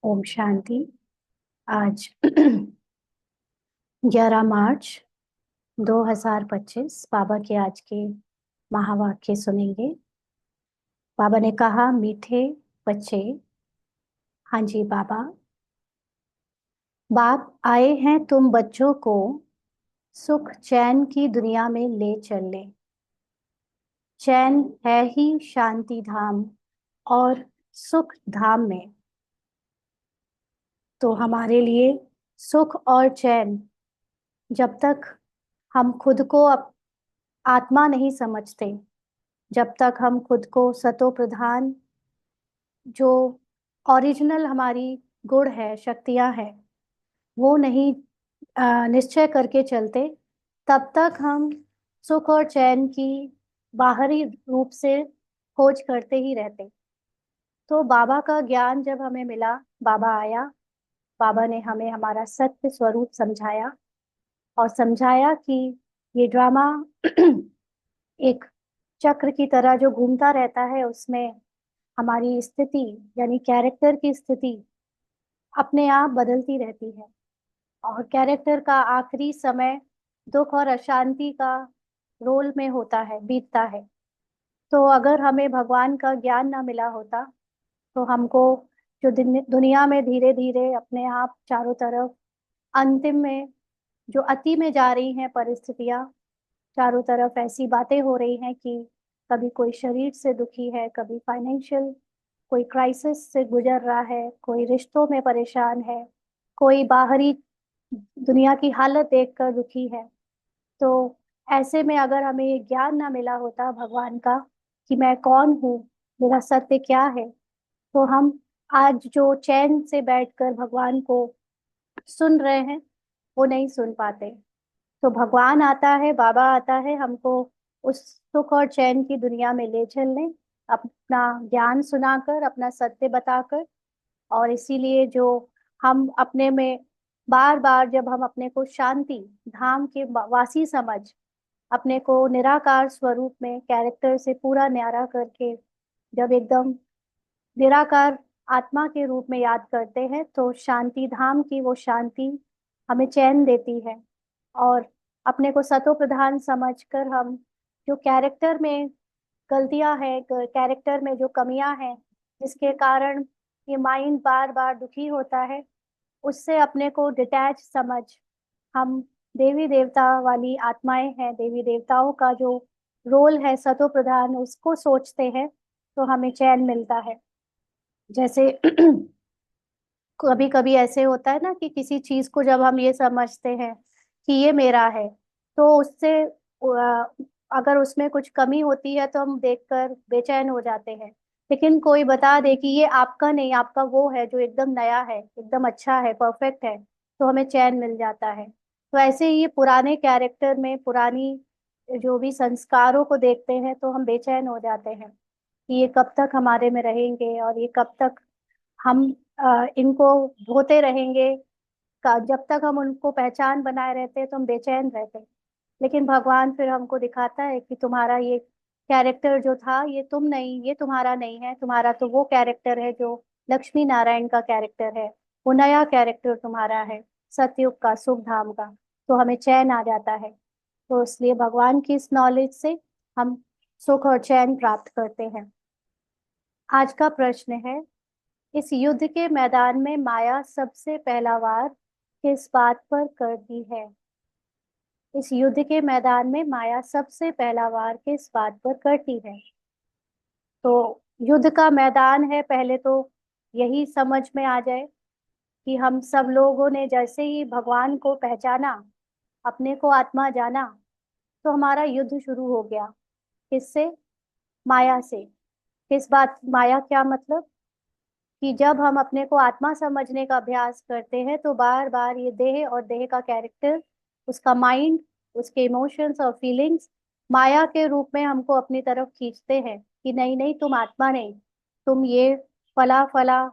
ओम शांति। आज 11 मार्च 2025 बाबा के आज के महावाक्य सुनेंगे। बाबा ने कहा, मीठे बच्चे। हाँ जी बाबा। बाप आए हैं तुम बच्चों को सुख चैन की दुनिया में ले चले। चैन है ही शांति धाम और सुख धाम में। तो हमारे लिए सुख और चैन, जब तक हम खुद को आत्मा नहीं समझते, जब तक हम खुद को सतो प्रधान, जो ओरिजिनल हमारी गुण है, शक्तियां हैं, वो नहीं निश्चय करके चलते, तब तक हम सुख और चैन की बाहरी रूप से खोज करते ही रहते। तो बाबा का ज्ञान जब हमें मिला, बाबा आया, बाबा ने हमें हमारा सत्य स्वरूप समझाया और समझाया कि ये ड्रामा एक चक्र की तरह जो घूमता रहता है, उसमें हमारी स्थिति यानी कैरेक्टर की स्थिति अपने आप बदलती रहती है और कैरेक्टर का आखिरी समय दुख और अशांति का रोल में होता है, बीतता है। तो अगर हमें भगवान का ज्ञान ना मिला होता, तो हमको जो दुनिया में धीरे धीरे अपने आप चारों तरफ अंतिम में जो अति में जा रही हैं परिस्थितियां, चारों तरफ ऐसी बातें हो रही हैं कि कभी कोई शरीर से दुखी है, कभी फाइनेंशियल कोई क्राइसिस से गुजर रहा है, कोई रिश्तों में परेशान है, कोई बाहरी दुनिया की हालत देखकर दुखी है। तो ऐसे में अगर हमें ये ज्ञान ना मिला होता भगवान का कि मैं कौन हूँ, मेरा सत्य क्या है, तो हम आज जो चैन से बैठकर भगवान को सुन रहे हैं, वो नहीं सुन पाते। तो भगवान आता है, बाबा आता है हमको उस सुख और चैन की दुनिया में ले चलने, अपना ज्ञान सुनाकर, अपना सत्य बताकर। और इसीलिए जो हम अपने में बार बार जब हम अपने को शांति धाम के वासी समझ, अपने को निराकार स्वरूप में कैरेक्टर से पूरा न्यारा करके जब एकदम निराकार आत्मा के रूप में याद करते हैं, तो शांति धाम की वो शांति हमें चैन देती है। और अपने को सतो प्रधान समझकर हम जो कैरेक्टर में गलतियां हैं, कैरेक्टर में जो कमियां हैं, जिसके कारण ये माइंड बार बार दुखी होता है, उससे अपने को डिटैच समझ हम देवी देवता वाली आत्माएं हैं, देवी देवताओं का जो रोल है सतो प्रधान, उसको सोचते हैं, तो हमें चैन मिलता है। जैसे कभी कभी ऐसे होता है ना कि किसी चीज को जब हम ये समझते हैं कि ये मेरा है, तो उससे अगर उसमें कुछ कमी होती है तो हम देखकर बेचैन हो जाते हैं। लेकिन कोई बता दे कि ये आपका नहीं, आपका वो है जो एकदम नया है, एकदम अच्छा है, परफेक्ट है, तो हमें चैन मिल जाता है। तो ऐसे ही ये पुराने कैरेक्टर में पुरानी जो भी संस्कारों को देखते हैं, तो हम बेचैन हो जाते हैं कि ये कब तक हमारे में रहेंगे और ये कब तक हम इनको ढोते रहेंगे। जब तक हम उनको पहचान बनाए रहते हैं तो हम बेचैन रहते हैं। लेकिन भगवान फिर हमको दिखाता है कि तुम्हारा ये कैरेक्टर जो था, ये तुम नहीं, ये तुम्हारा नहीं है, तुम्हारा तो वो कैरेक्टर है जो लक्ष्मी नारायण का कैरेक्टर है, वो नया कैरेक्टर तुम्हारा है, सतयुग का, सुख धाम का। तो हमें चैन आ जाता है। तो इसलिए भगवान की इस नॉलेज से हम सुख और चैन प्राप्त करते हैं। आज का प्रश्न है, इस युद्ध के मैदान में माया सबसे पहला वार किस बात पर करती है? इस युद्ध के मैदान में माया सबसे पहला वार किस बात पर करती है? तो युद्ध का मैदान है, पहले तो यही समझ में आ जाए कि हम सब लोगों ने जैसे ही भगवान को पहचाना, अपने को आत्मा जाना, तो हमारा युद्ध शुरू हो गया। किससे? माया से। किस बात? माया क्या मतलब? कि जब हम अपने को आत्मा समझने का अभ्यास करते हैं, तो बार बार ये देह और देह का कैरेक्टर, उसका माइंड, उसके इमोशंस और फीलिंग्स माया के रूप में हमको अपनी तरफ खींचते हैं कि नहीं नहीं, तुम आत्मा नहीं, तुम ये फला फला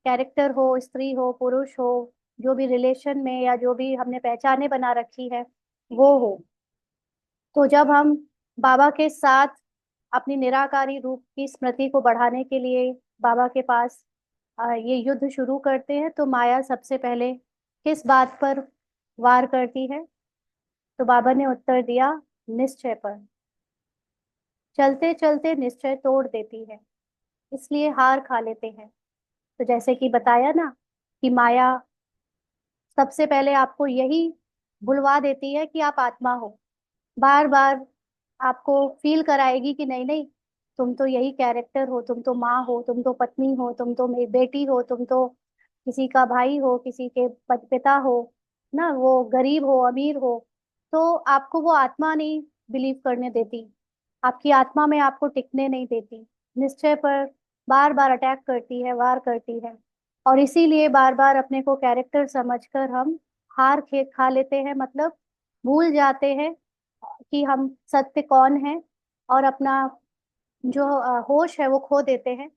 कैरेक्टर हो, स्त्री हो, पुरुष हो, जो भी रिलेशन में या जो भी हमने पहचाने बना रखी है, वो हो। तो जब हम बाबा के साथ अपनी निराकारी रूप की स्मृति को बढ़ाने के लिए बाबा के पास ये युद्ध शुरू करते हैं तो माया सबसे पहले किस बात पर वार करती है? तो बाबा ने उत्तर दिया, निश्चय पर। चलते चलते निश्चय तोड़ देती है, इसलिए हार खा लेते हैं। तो जैसे कि बताया ना कि माया सबसे पहले आपको यही भुलवा देती है कि आप आत्मा हो। बार बार आपको फील कराएगी कि नहीं नहीं, तुम तो यही कैरेक्टर हो, तुम तो माँ हो, तुम तो पत्नी हो, तुम तो मेरी बेटी हो, तुम तो किसी का भाई हो, किसी के पिता हो ना, वो गरीब हो अमीर हो। तो आपको वो आत्मा नहीं बिलीव करने देती, आपकी आत्मा में आपको टिकने नहीं देती। निश्चय पर बार बार अटैक करती है, वार करती है। और इसीलिए बार बार अपने को कैरेक्टर समझकर हम हार खे खा लेते हैं, मतलब भूल जाते हैं कि हम सत्य कौन है, और अपना जो होश है वो खो देते हैं।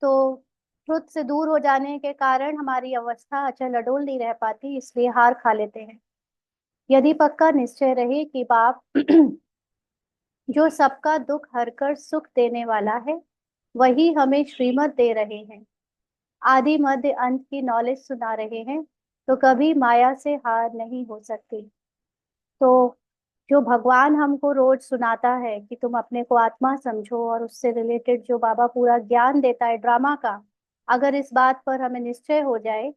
तो ट्रुथ से दूर हो जाने के कारण हमारी अवस्था अचल अडोल नहीं रह पाती, इसलिए हार खा लेते हैं। यदि पक्का निश्चय रहे कि बाप जो सबका दुख हरकर सुख देने वाला है, वही हमें श्रीमत दे रहे हैं, आदि मध्य अंत की नॉलेज सुना रहे हैं, तो कभी माया से हार नहीं हो सकती। तो जो भगवान हमको रोज सुनाता है कि तुम अपने को आत्मा समझो, और उससे रिलेटेड जो बाबा पूरा ज्ञान देता है ड्रामा का, अगर इस बात पर हमें निश्चय हो जाए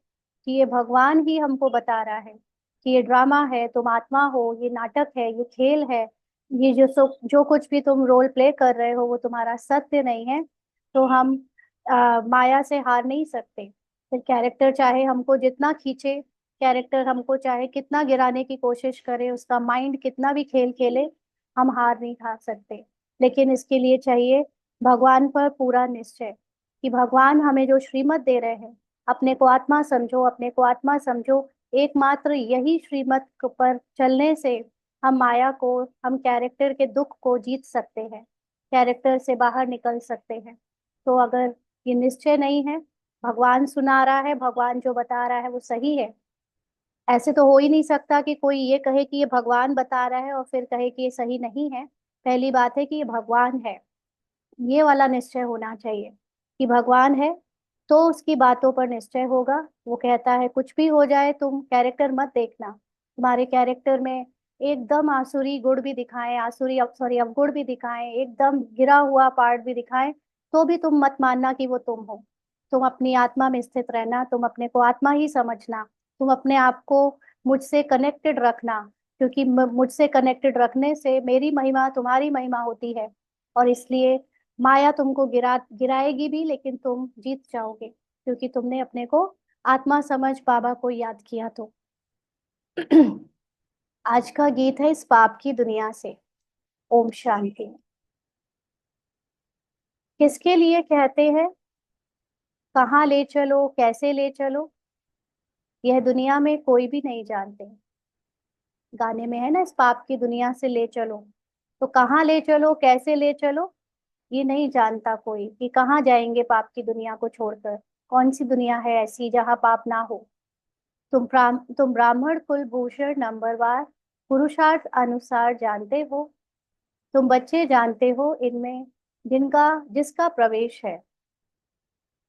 कि ये भगवान ही हमको बता रहा है कि ये ड्रामा है, तुम आत्मा हो, ये नाटक है, ये खेल है, ये जो कुछ भी तुम रोल प्ले कर रहे हो वो तुम्हारा सत्य नहीं है, तो हम माया से हार नहीं सकते। फिर कैरेक्टर चाहे हमको जितना खींचे, कैरेक्टर हमको चाहे कितना गिराने की कोशिश करे, उसका माइंड कितना भी खेल खेले, हम हार नहीं खा सकते। लेकिन इसके लिए चाहिए भगवान पर पूरा निश्चय कि भगवान हमें जो श्रीमत दे रहे हैं, अपने को आत्मा समझो, अपने को आत्मा समझो, एकमात्र यही श्रीमत पर चलने से हम माया को, हम कैरेक्टर के दुख को जीत सकते हैं, कैरेक्टर से बाहर निकल सकते हैं। तो अगर ये निश्चय नहीं है, भगवान सुना रहा है, भगवान जो बता रहा है वो सही है, ऐसे तो हो ही नहीं सकता कि कोई ये कहे कि ये भगवान बता रहा है और फिर कहे कि ये सही नहीं है। पहली बात है कि ये भगवान है, ये वाला निश्चय होना चाहिए कि भगवान है, तो उसकी बातों पर निश्चय होगा। वो कहता है कुछ भी हो जाए तुम कैरेक्टर मत देखना, तुम्हारे कैरेक्टर में एकदम आसुरी गुण भी दिखाएं, आसुरी सॉरी अवगुण भी दिखाएं, एकदम गिरा हुआ पार्ट भी दिखाएं, तो भी तुम मत मानना कि वो तुम हो। तुम अपनी आत्मा में स्थित रहना, तुम अपने को आत्मा ही समझना, तुम अपने आप को मुझसे कनेक्टेड रखना, क्योंकि मुझसे कनेक्टेड रखने से मेरी महिमा तुम्हारी महिमा होती है। और इसलिए माया तुमको गिराएगी भी, लेकिन तुम जीत जाओगे, क्योंकि तुमने अपने को आत्मा समझ बाबा को याद किया। तो आज का गीत है इस पाप की दुनिया से। ओम शांति। किसके लिए कहते हैं? कहाँ ले चलो, कैसे ले चलो, यह दुनिया में कोई भी नहीं जानते। गाने में है ना, इस पाप की दुनिया से ले चलो, तो कहाँ ले चलो, कैसे ले चलो, ये नहीं जानता कोई कि कहाँ जाएंगे पाप की दुनिया को छोड़कर। कौन सी दुनिया है ऐसी जहाँ पाप ना हो? तुम ब्राह्मण कुल भूषण नंबरवार पुरुषार्थ अनुसार जानते हो। तुम बच्चे जानते हो इनमें जिनका जिसका प्रवेश है,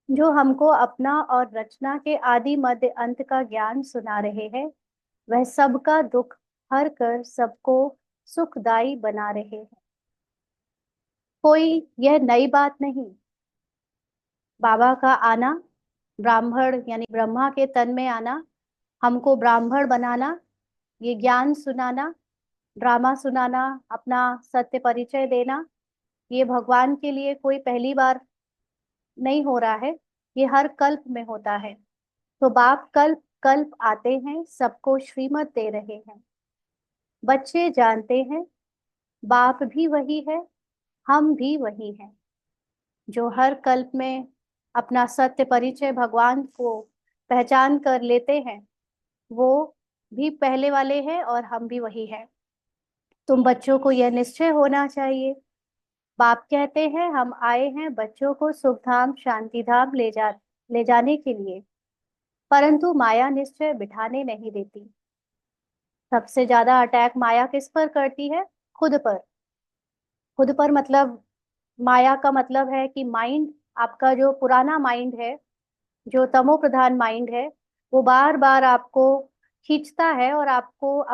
जो हमको अपना और रचना के आदि मध्य अंत का ज्ञान सुना रहे हैं, वह सबका दुख हर कर सबको सुखदाई बना रहे हैं। कोई यह नई बात नहीं। बाबा का आना, ब्राह्मण यानी ब्रह्मा के तन में आना, हमको ब्राह्मण बनाना, ये ज्ञान सुनाना, ड्रामा सुनाना, अपना सत्य परिचय देना, ये भगवान के लिए कोई पहली बार नहीं हो रहा है, ये हर कल्प में होता है। तो बाप कल्प कल्प आते हैं, सबको श्रीमत दे रहे हैं। बच्चे जानते हैं बाप भी वही है, हम भी वही हैं। जो हर कल्प में अपना सत्य परिचय भगवान को पहचान कर लेते हैं, वो भी पहले वाले हैं और हम भी वही हैं। तुम बच्चों को यह निश्चय होना चाहिए। बाप कहते हैं हम आए हैं बच्चों को सुख धाम शांति धाम ले जाने के लिए, परंतु माया निश्चय बिठाने नहीं देती। सबसे ज्यादा अटैक माया किस पर करती है? खुद पर। खुद पर मतलब, माया का मतलब है कि माइंड, आपका जो पुराना माइंड है, जो तमो प्रधान माइंड है वो बार बार आपको खींचता है, और आपको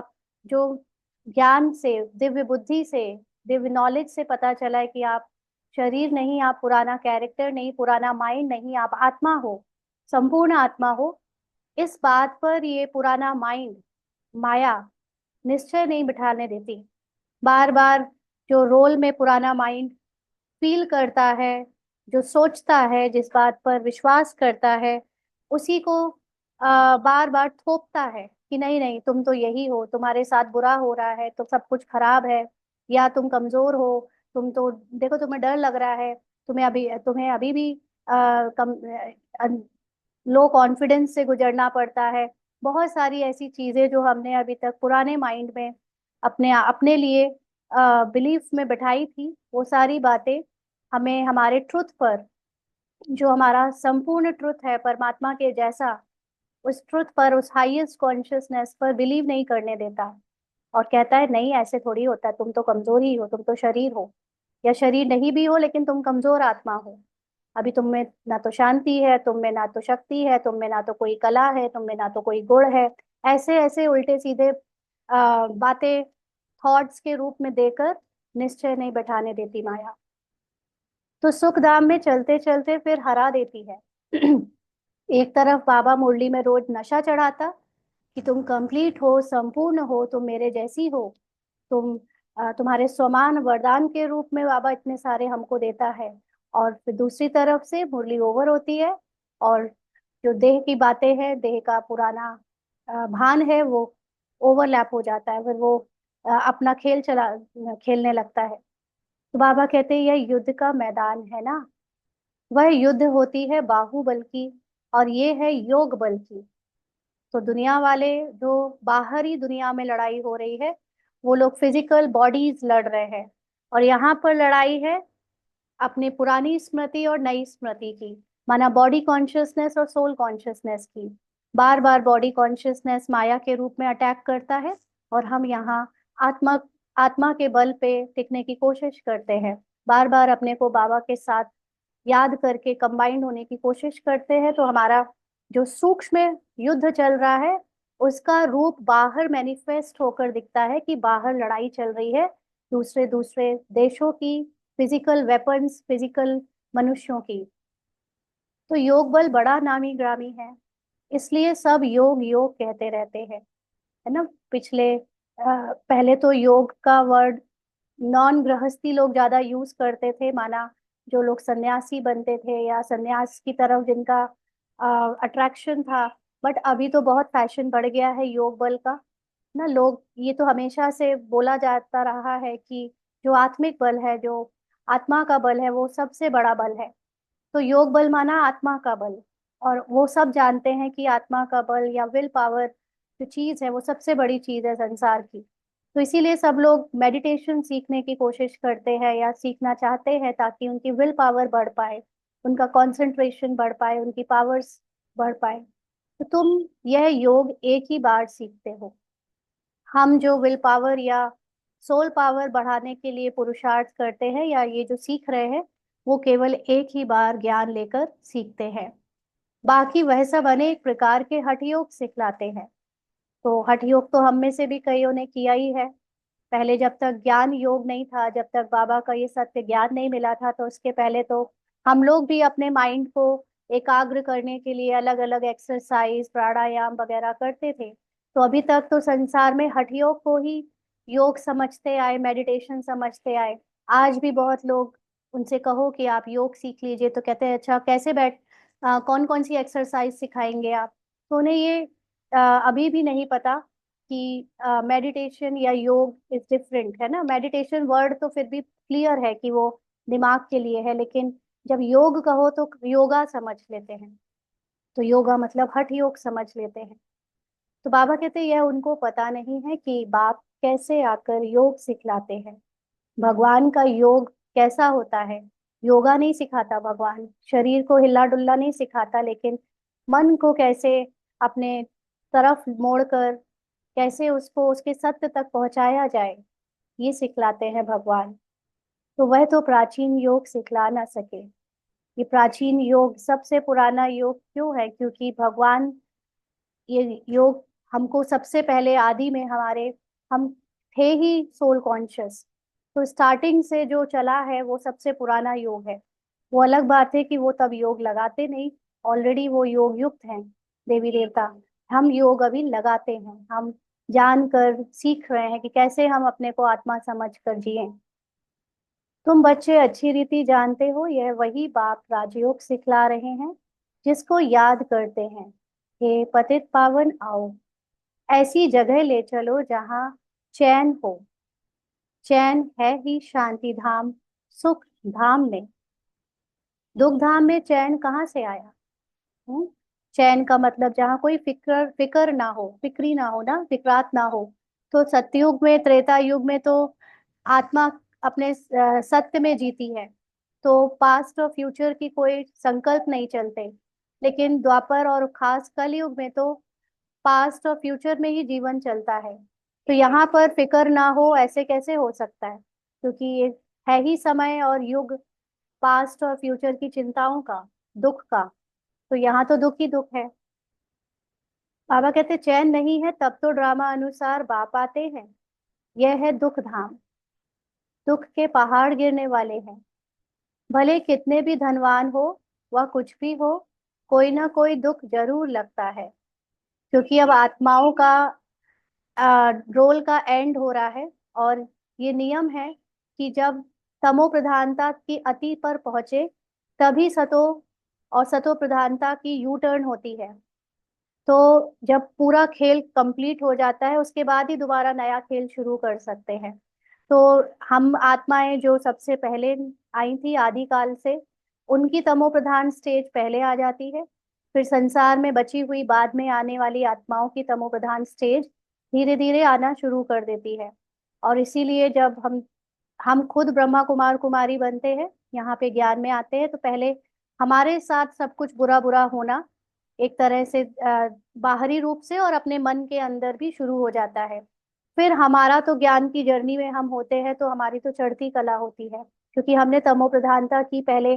जो ज्ञान से, दिव्य बुद्धि से, दिव्य नॉलेज से पता चला है कि आप शरीर नहीं, आप पुराना कैरेक्टर नहीं, पुराना माइंड नहीं, आप आत्मा हो, संपूर्ण आत्मा हो। इस बात पर ये पुराना माइंड, माया, निश्चय नहीं बिठाने देती। बार बार जो रोल में पुराना माइंड फील करता है, जो सोचता है, जिस बात पर विश्वास करता है, उसी को बार बार थोपता है कि नहीं नहीं, तुम तो यही हो, तुम्हारे साथ बुरा हो रहा है तो सब कुछ खराब है, या तुम कमजोर हो, तुम तो देखो, तुम्हें डर लग रहा है, तुम्हें अभी भी लो कॉन्फिडेंस से गुजरना पड़ता है। बहुत सारी ऐसी चीजें जो हमने अभी तक पुराने माइंड में अपने अपने लिए बिलीफ में बैठाई थी, वो सारी बातें हमें हमारे ट्रुथ पर, जो हमारा संपूर्ण ट्रुथ है परमात्मा के जैसा, उस ट्रुथ पर, उस हाईएस्ट कॉन्शियसनेस पर बिलीव नहीं करने देता। और कहता है नहीं, ऐसे थोड़ी होता है, तुम तो कमजोर ही हो, तुम तो शरीर हो, या शरीर नहीं भी हो लेकिन तुम कमजोर आत्मा हो। अभी तुम में ना तो शांति है, तुम में ना तो शक्ति है, तुम में ना तो कोई कला है, तुम में ना तो कोई गुण है। ऐसे ऐसे उल्टे सीधे बातें थॉट्स के रूप में देकर निश्चय नहीं बैठाने देती माया। तो सुख धाम में चलते चलते फिर हरा देती है। एक तरफ बाबा मुरली में रोज नशा चढ़ाता कि तुम कंप्लीट हो, संपूर्ण हो, तुम मेरे जैसी हो, तुम तुम्हारे समान वरदान के रूप में बाबा इतने सारे हमको देता है। और फिर दूसरी तरफ से मुरली ओवर होती है, और जो देह की बातें हैं, देह का पुराना भान है, वो ओवरलैप हो जाता है, फिर वो अपना खेलने लगता है। तो बाबा कहते हैं यह युद्ध का मैदान है ना, वह युद्ध होती है बाहुबल की, और ये है योग बल की। तो दुनिया वाले, जो बाहरी दुनिया में लड़ाई हो रही है, वो लोग फिजिकल बॉडीज लड़ रहे हैं, और यहाँ पर लड़ाई है अपनी पुरानी स्मृति और नई स्मृति की, माना बॉडी कॉन्शियसनेस और सोल कॉन्शियसनेस की। बार बार बॉडी कॉन्शियसनेस माया के रूप में अटैक करता है, और हम यहाँ आत्मा आत्मा के बल पे टिकने की कोशिश करते हैं, बार बार अपने को बाबा के साथ याद करके कंबाइंड होने की कोशिश करते हैं। तो हमारा जो सूक्ष्म युद्ध चल रहा है, उसका रूप बाहर मैनिफेस्ट होकर दिखता है कि बाहर लड़ाई चल रही है दूसरे दूसरे देशों की, फिजिकल वेपन्स, फिजिकल मनुष्यों की। तो योग बल बड़ा नामी ग्रामी है, इसलिए सब योग योग कहते रहते हैं, है ना। पहले तो योग का वर्ड नॉन गृहस्थी लोग ज्यादा यूज करते थे, माना जो लोग सन्यासी बनते थे या सन्यास की तरफ जिनका अट्रैक्शन था। बट अभी तो बहुत फैशन बढ़ गया है योग बल का, ना। लोग, ये तो हमेशा से बोला जाता रहा है कि जो आत्मिक बल है, जो आत्मा का बल है, वो सबसे बड़ा बल है। तो योग बल माना आत्मा का बल, और वो सब जानते हैं कि आत्मा का बल या विल पावर जो चीज है, वो सबसे बड़ी चीज है संसार की। तो इसीलिए सब लोग मेडिटेशन सीखने की कोशिश करते हैं या सीखना चाहते हैं, ताकि उनकी विल पावर बढ़ पाए, उनका कंसंट्रेशन बढ़ पाए, उनकी पावर्स बढ़ पाए। तो तुम यह योग एक ही बार सीखते हो। हम जो विल पावर या सोल पावर बढ़ाने के लिए पुरुषार्थ करते हैं या ये जो सीख रहे हैं, वो केवल एक ही बार ज्ञान लेकर सीखते हैं। बाकी वह सब अनेक प्रकार के हठ योग सिखलाते हैं। तो हठ योग तो हम में से भी कईयों ने किया ही है। पहले जब तक ज्ञान योग नहीं था, जब तक बाबा का ये सत्य ज्ञान नहीं मिला था, तो उसके पहले तो हम लोग भी अपने माइंड को एकाग्र करने के लिए अलग अलग एक्सरसाइज, प्राणायाम वगैरह करते थे। तो अभी तक तो संसार में हठ योग को ही योग समझते आए, मेडिटेशन समझते आए। आज भी बहुत लोग, उनसे कहो कि आप योग सीख लीजिए तो कहते हैं अच्छा कैसे कौन कौन सी एक्सरसाइज सिखाएंगे आप। तो उन्हें ये अभी भी नहीं पता कि मेडिटेशन या योग इज डिफरेंट, है ना। मेडिटेशन वर्ड तो फिर भी क्लियर है कि वो दिमाग के लिए है, लेकिन जब योग कहो तो योगा समझ लेते हैं, तो योगा मतलब हठ योग समझ लेते हैं। तो बाबा कहते हैं यह उनको पता नहीं है कि बाप कैसे आकर योग सिखलाते हैं, भगवान का योग कैसा होता है। योगा नहीं सिखाता भगवान, शरीर को हिला डुल्ला नहीं सिखाता, लेकिन मन को कैसे अपने तरफ मोड़कर कैसे उसको उसके सत्य तक पहुंचाया जाए, ये सिखलाते हैं भगवान। तो वह तो प्राचीन योग सिखला ना सके, ये प्राचीन योग सबसे पुराना योग क्यों है? क्योंकि भगवान ये योग हमको सबसे पहले आदि में हमारे हम थे ही सोल कॉन्शियस, तो स्टार्टिंग से जो चला है वो सबसे पुराना योग है। वो अलग बात है कि वो तब योग लगाते नहीं, ऑलरेडी वो योग युक्त हैं देवी देवता। हम योग अभी लगाते हैं, हम जान कर सीख रहे हैं कि कैसे हम अपने को आत्मा समझ कर जिए। तुम बच्चे अच्छी रीति जानते हो, यह वही बाप राजयोग सिखला रहे हैं जिसको याद करते हैं। हे पतित पावन आओ, ऐसी जगह ले चलो जहाँ चैन हो। चैन है ही शांति धाम, सुख धाम में। दुख धाम में चैन कहाँ से आया? हम्म? चैन का मतलब जहाँ कोई फिक्र फिक्र ना हो, फिक्री ना हो ना, फिक्रात ना हो। तो सतयुग में, त्रेता युग में तो आत्मा अपने सत्य में जीती है, तो पास्ट और फ्यूचर की कोई संकल्प नहीं चलते। लेकिन द्वापर और खास कलयुग में तो पास्ट और फ्यूचर में ही जीवन चलता है। तो यहाँ पर फिक्र ना हो ऐसे कैसे हो सकता है? क्योंकि ये है ही समय और युग पास्ट और फ्यूचर की चिंताओं का, दुख का। तो यहाँ तो दुख ही दुख है। बाबा कहते चैन नहीं है तब तो ड्रामा अनुसार बाप आते हैं। यह है दुख धाम, दुख के पहाड़ गिरने वाले हैं। भले कितने भी धनवान हो, वह कुछ भी हो, कोई ना कोई दुख जरूर लगता है। क्योंकि अब आत्माओं का रोल का एंड हो रहा है, और ये नियम है कि जब तमो प्रधानता की अति पर पहुंचे तभी सतो और सतो प्रधानता की यू टर्न होती है। तो जब पूरा खेल कंप्लीट हो जाता है उसके बाद ही दोबारा नया खेल शुरू कर सकते हैं। तो हम आत्माएं जो सबसे पहले आई थी आदिकाल से, उनकी तमो प्रधान स्टेज पहले आ जाती है। फिर संसार में बची हुई बाद में आने वाली आत्माओं की तमो प्रधान स्टेज धीरे धीरे आना शुरू कर देती है। और इसीलिए जब हम खुद ब्रह्मा कुमार कुमारी बनते हैं, यहाँ पे ज्ञान में आते हैं, तो पहले हमारे साथ सब कुछ बुरा बुरा होना एक तरह से बाहरी रूप से और अपने मन के अंदर भी शुरू हो जाता है। फिर हमारा तो ज्ञान की जर्नी में हम होते हैं तो हमारी तो चढ़ती कला होती है, क्योंकि हमने तमो प्रधानता की पहले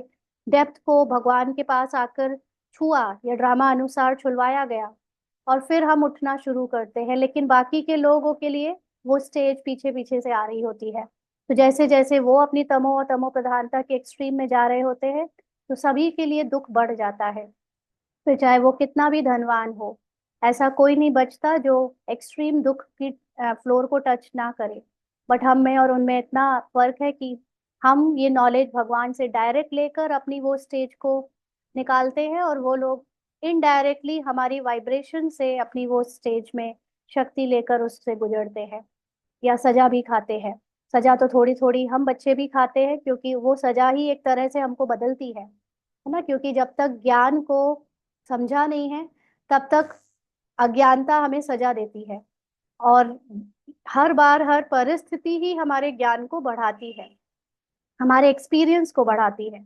डेप्थ को भगवान के पास आकर छुआ या ड्रामा अनुसार छुलवाया गया, और फिर हम उठना शुरू करते हैं। लेकिन बाकी के लोगों के लिए वो स्टेज पीछे पीछे से आ रही होती है। तो जैसे जैसे वो अपनी तमो और तमो प्रधानता के एक्सट्रीम में जा रहे होते हैं, तो सभी के लिए दुख बढ़ जाता है। फिर चाहे वो कितना भी धनवान हो, ऐसा कोई नहीं बचता जो एक्सट्रीम दुख की फ्लोर को टच ना करे। बट हम में और उनमें इतना फर्क है कि हम ये नॉलेज भगवान से डायरेक्ट लेकर अपनी वो स्टेज को निकालते हैं, और वो लोग इनडायरेक्टली हमारी वाइब्रेशन से अपनी वो स्टेज में शक्ति लेकर उससे गुजरते हैं, या सजा भी खाते हैं। सजा तो थोड़ी थोड़ी हम बच्चे भी खाते हैं, क्योंकि वो सजा ही एक तरह से हमको बदलती है ना। क्योंकि जब तक ज्ञान को समझा नहीं है तब तक अज्ञानता हमें सजा देती है। और हर बार हर परिस्थिति ही हमारे ज्ञान को बढ़ाती है, हमारे एक्सपीरियंस को बढ़ाती है।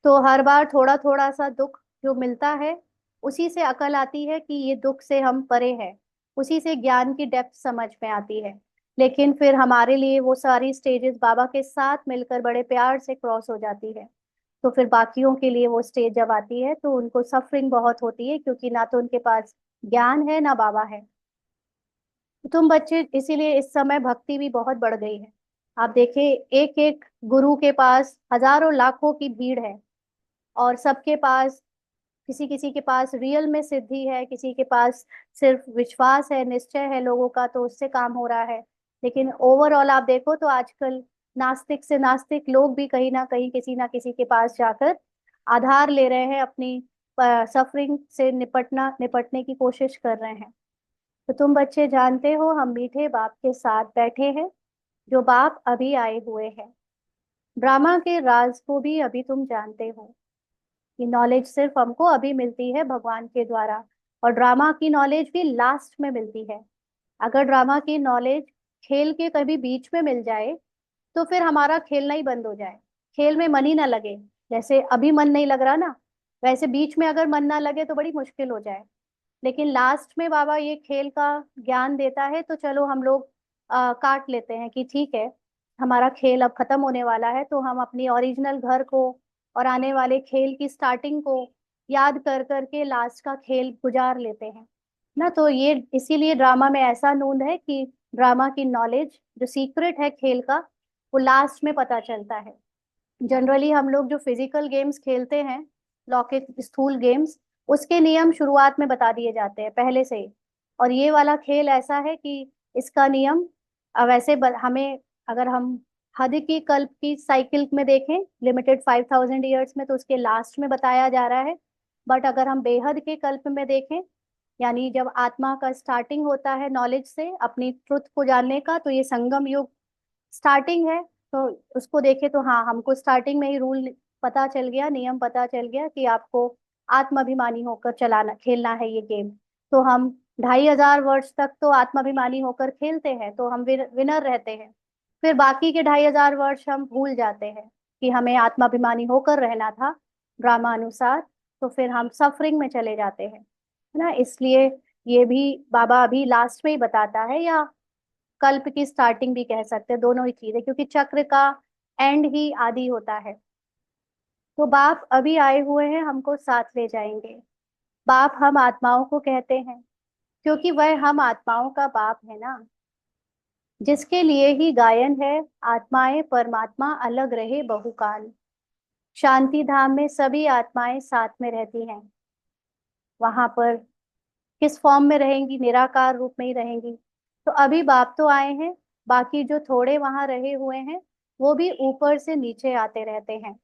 तो हर बार थोड़ा थोड़ा सा दुख जो मिलता है, उसी से अकल आती है कि ये दुख से हम परे हैं, उसी से ज्ञान की डेप्थ समझ में आती है। लेकिन फिर हमारे लिए वो सारी स्टेजेस बाबा के साथ मिलकर बड़े प्यार से क्रॉस हो जाती है। तो फिर बाकियों के लिए वो स्टेज जब आती है तो उनको सफरिंग बहुत होती है, क्योंकि ना तो उनके पास ज्ञान है ना बाबा है। तो तुम बच्चे, इसीलिए इस समय भक्ति भी बहुत बढ़ गई है। आप देखिए, एक एक गुरु के पास हजारों लाखों की भीड़ है, और सबके पास, किसी किसी के पास रियल में सिद्धि है, किसी के पास सिर्फ विश्वास है, निश्चय है लोगों का, तो उससे काम हो रहा है। लेकिन ओवरऑल आप देखो तो आजकल नास्तिक से नास्तिक लोग भी कहीं ना किसी के पास जाकर आधार ले रहे हैं, अपनी सफरिंग से निपटने की कोशिश कर रहे हैं। तो तुम बच्चे जानते हो हम मीठे बाप के साथ बैठे हैं, जो बाप अभी आए हुए हैं। ड्रामा के राज को भी अभी तुम जानते हो। ये नॉलेज सिर्फ हमको अभी मिलती है भगवान के द्वारा, और ड्रामा की नॉलेज भी लास्ट में मिलती है। अगर ड्रामा की नॉलेज खेल के कभी बीच में मिल जाए तो फिर हमारा खेलना ही बंद हो जाए, खेल में मन ही ना लगे। जैसे अभी मन नहीं लग रहा ना, वैसे बीच में अगर मन ना लगे तो बड़ी मुश्किल हो जाए। लेकिन लास्ट में बाबा ये खेल का ज्ञान देता है, तो चलो हम लोग काट लेते हैं कि ठीक है, हमारा खेल अब खत्म होने वाला है, तो हम अपनी ओरिजिनल घर को और आने वाले खेल की स्टार्टिंग को याद कर करके लास्ट का खेल गुजार लेते हैं ना। तो ये इसीलिए ड्रामा में ऐसा नून है कि ड्रामा की नॉलेज जो सीक्रेट है खेल का वो लास्ट में पता चलता है। जनरली हम लोग जो फिजिकल गेम्स खेलते हैं, लौकिक स्थूल गेम्स, उसके नियम शुरुआत में बता दिए जाते हैं पहले से ही। और ये वाला खेल ऐसा है कि इसका नियम वैसे हमें, अगर हम हद की कल्प की साइकिल में देखें लिमिटेड 5000 ईयर्स में, तो उसके लास्ट में बताया जा रहा है। बट अगर हम बेहद के कल्प में देखें, यानी जब आत्मा का स्टार्टिंग होता है नॉलेज से अपनी ट्रुथ को जानने का, तो ये संगम युग स्टार्टिंग है। तो उसको देखे तो हाँ, हमको स्टार्टिंग में ही रूल पता चल गया, नियम पता चल गया कि आपको आत्माभिमानी होकर चलाना खेलना है ये गेम। तो हम 2500 वर्ष तक तो आत्माभिमानी होकर खेलते हैं, तो हम विनर रहते हैं। फिर बाकी के 2500 वर्ष हम भूल जाते हैं कि हमें आत्माभिमानी होकर रहना था ड्रामा अनुसार। तो फिर हम सफरिंग में चले जाते हैं, है ना। इसलिए ये भी बाबा अभी लास्ट में ही बताता है, या कल्प की स्टार्टिंग भी कह सकते हैं, दोनों ही चीजें, क्योंकि चक्र का एंड ही आदि होता है। तो बाप अभी आए हुए हैं, हमको साथ ले जाएंगे। बाप हम आत्माओं को कहते हैं क्योंकि वह हम आत्माओं का बाप है ना, जिसके लिए ही गायन है, आत्माएं परमात्मा अलग रहे बहुकाल। शांति धाम में सभी आत्माएं साथ में रहती हैं। वहां पर किस फॉर्म में रहेंगी? निराकार रूप में ही रहेंगी। तो अभी बाप तो आए हैं, बाकी जो थोड़े वहां रहे हुए हैं वो भी ऊपर से नीचे आते रहते हैं।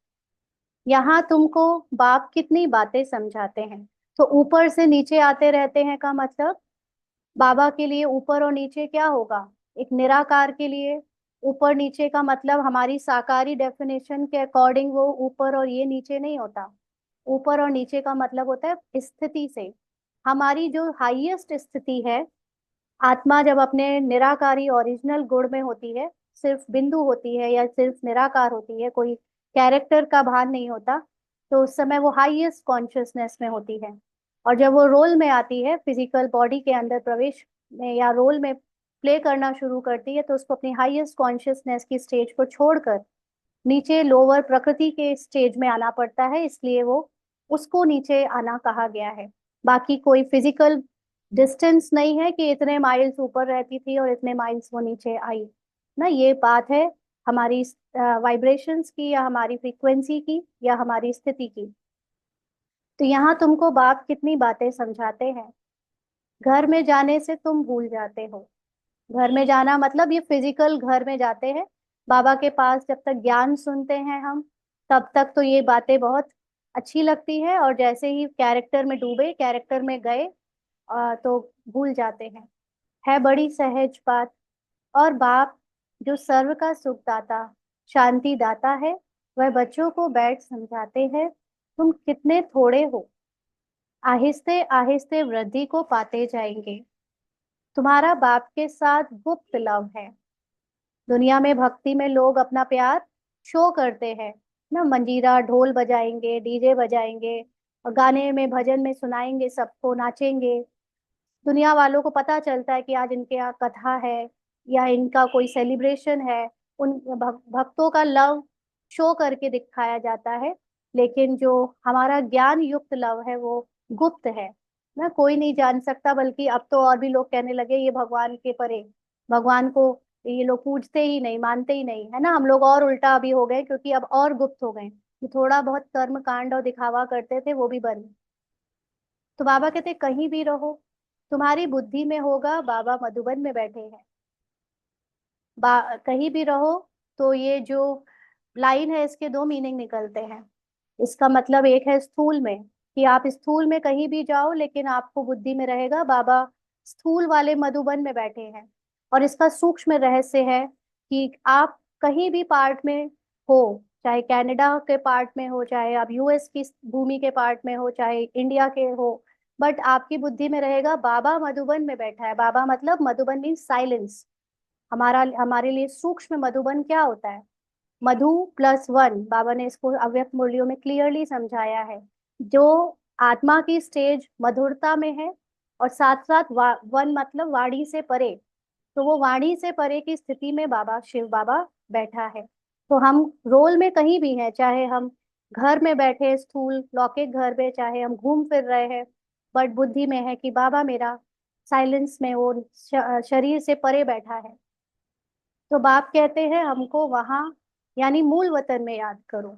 यहाँ तुमको बाप कितनी बातें समझाते हैं। तो ऊपर से नीचे आते रहते हैं का मतलब, बाबा के लिए ऊपर और नीचे क्या होगा? एक निराकार के लिए ऊपर नीचे का मतलब हमारी साकारी डेफिनेशन के अकॉर्डिंग वो ऊपर और ये नीचे नहीं होता। ऊपर और नीचे का मतलब होता है स्थिति से। हमारी जो हाईएस्ट स्थिति है, आत्मा जब अपने निराकारी ओरिजिनल गुण में होती है, सिर्फ बिंदु होती है या सिर्फ निराकार होती है, कोई कैरेक्टर का भान नहीं होता, तो उस समय वो हाईएस्ट कॉन्शियसनेस में होती है। और जब वो रोल में आती है, फिजिकल बॉडी के अंदर प्रवेश में या रोल में प्ले करना शुरू करती है, तो उसको अपनी हाईएस्ट कॉन्शियसनेस की स्टेज को छोड़कर नीचे लोअर प्रकृति के स्टेज में आना पड़ता है। इसलिए वो उसको नीचे आना कहा गया है। बाकी कोई फिजिकल डिस्टेंस नहीं है कि इतने माइल्स ऊपर रहती थी और इतने माइल्स वो नीचे आई ना। ये बात है हमारी वाइब्रेशंस की, या हमारी फ्रीक्वेंसी की, या हमारी स्थिति की। तो यहाँ तुमको बाप कितनी बातें समझाते हैं। घर में जाने से तुम भूल जाते हो। घर में जाना मतलब ये फिजिकल घर में जाते हैं। बाबा के पास जब तक ज्ञान सुनते हैं हम, तब तक तो ये बातें बहुत अच्छी लगती है, और जैसे ही कैरेक्टर में डूबे, कैरेक्टर में गए, तो भूल जाते हैं। है बड़ी सहज बात। और बाप जो सर्व का सुखदाता, शांति दाता है, वह बच्चों को बैठ समझाते हैं, तुम कितने थोड़े हो, आहिस्ते आहिस्ते वृद्धि को पाते जाएंगे। तुम्हारा बाप के साथ गुप्त लव है। दुनिया में भक्ति में लोग अपना प्यार शो करते हैं ना, मंजीरा ढोल बजाएंगे, डीजे बजाएंगे, और गाने में भजन में सुनाएंगे, सबको नाचेंगे। दुनिया वालों को पता चलता है कि आज इनके यहाँ कथा है या इनका कोई सेलिब्रेशन है। उन भक्तों का लव शो करके दिखाया जाता है। लेकिन जो हमारा ज्ञान युक्त लव है वो गुप्त है ना, कोई नहीं जान सकता। बल्कि अब तो और भी लोग कहने लगे ये भगवान के परे, भगवान को ये लोग पूजते ही नहीं, मानते ही नहीं, है ना। हम लोग और उल्टा अभी हो गए, क्योंकि अब और गुप्त हो गए। जो थोड़ा बहुत कर्म कांड और दिखावा करते थे वो भी बंद। तो बाबा कहते कहीं भी रहो, तुम्हारी बुद्धि में होगा बाबा मधुबन में बैठे हैं। कहीं भी रहो, तो ये जो लाइन है इसके दो मीनिंग निकलते हैं। इसका मतलब एक है स्थूल में, कि आप स्थूल में कहीं भी जाओ लेकिन आपको बुद्धि में रहेगा बाबा स्थूल वाले मधुबन में बैठे हैं। और इसका सूक्ष्म रहस्य है कि आप कहीं भी पार्ट में हो, चाहे कनाडा के पार्ट में हो, चाहे आप यूएस की भूमि के पार्ट में हो, चाहे इंडिया के हो, बट आपकी बुद्धि में रहेगा बाबा मधुबन में बैठा है। बाबा मतलब मधुबन मीन साइलेंस। हमारे लिए सूक्ष्म मधुबन क्या होता है? मधु प्लस वन, बाबा ने इसको अव्यक्त मूल्यों में क्लियरली समझाया है। जो आत्मा की स्टेज मधुरता में है, और साथ साथ वन मतलब वाणी से परे, तो वो वाणी से परे की स्थिति में बाबा शिव बाबा बैठा है। तो हम रोल में कहीं भी हैं, चाहे हम घर में बैठे स्थूल लौकिक घर में चाहे हम घूम फिर रहे हैं, बट बुद्धि में है कि बाबा मेरा साइलेंस में वो शरीर से परे बैठा है। तो बाप कहते हैं हमको वहां यानी मूल वतन में याद करो।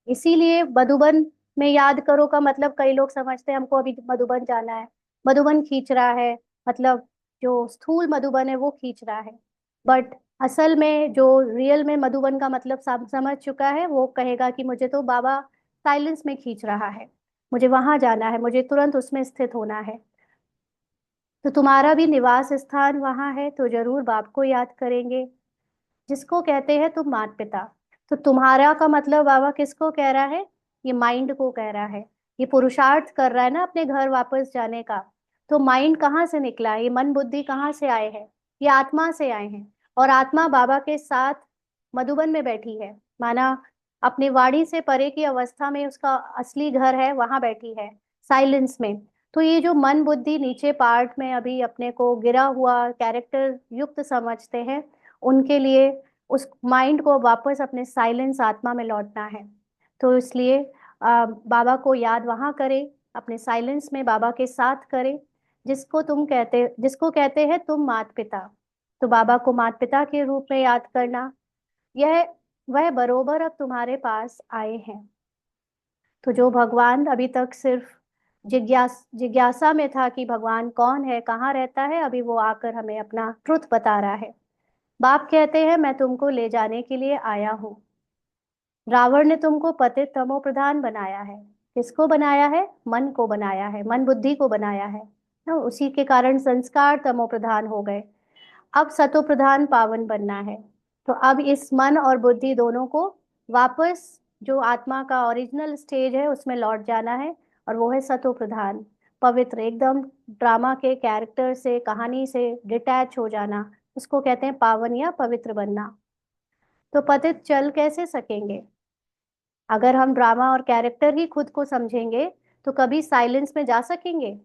इसीलिए मधुबन में याद करो का मतलब कई लोग समझते हैं हमको अभी मधुबन जाना है, मधुबन खींच रहा है, मतलब जो स्थूल मधुबन है वो खींच रहा है। बट असल में जो रियल में मधुबन का मतलब समझ चुका है वो कहेगा कि मुझे तो बाबा साइलेंस में खींच रहा है, मुझे वहां जाना है, मुझे तुरंत उसमें स्थित होना है। तो तुम्हारा भी निवास स्थान वहां है तो जरूर बाप को याद करेंगे, जिसको कहते हैं तुम माता पिता। तो तुम्हारा का मतलब बाबा किसको कह रहा है? ये माइंड को कह रहा है। ये पुरुषार्थ कर रहा है ना अपने घर वापस जाने का। तो माइंड कहाँ से निकला है? ये मन बुद्धि कहाँ से आए हैं? ये आत्मा से आए हैं। और आत्मा बाबा के साथ मधुबन में बैठी है, माना अपनी वाणी से परे की अवस्था में उसका असली घर है, वहां बैठी है साइलेंस में। तो ये जो मन बुद्धि नीचे पार्ट में अभी अपने को गिरा हुआ कैरेक्टर युक्त समझते हैं, उनके लिए उस माइंड को वापस अपने साइलेंस आत्मा में लौटना है। तो इसलिए बाबा को याद वहां करें, अपने साइलेंस में बाबा के साथ करें, जिसको कहते हैं तुम माता पिता। तो बाबा को माता पिता के रूप में याद करना, यह वह बरोबर अब तुम्हारे पास आए हैं। तो जो भगवान अभी तक सिर्फ जिज्ञासा में था कि भगवान कौन है, कहाँ रहता है, अभी वो आकर हमें अपना ट्रुथ बता रहा है। बाप कहते हैं मैं तुमको ले जाने के लिए आया हूँ। रावण ने तुमको पतित तमो प्रधान बनाया है। किसको बनाया है? मन को बनाया है, मन बुद्धि को बनाया है ना, उसी के कारण संस्कार तमो प्रधान हो गए। अब सतो प्रधान पावन बनना है। तो अब इस मन और बुद्धि दोनों को वापस जो आत्मा का ओरिजिनल स्टेज है उसमें लौट जाना है, और वो है सतो प्रधान, पवित्र एकदम, ड्रामा के कैरेक्टर से कहानी से डिटैच हो जाना, उसको कहते हैं पावन या पवित्र बनना। तो पतित चल कैसे सकेंगे? अगर हम ड्रामा और कैरेक्टर ही खुद को समझेंगे तो कभी साइलेंस में जा सकेंगे?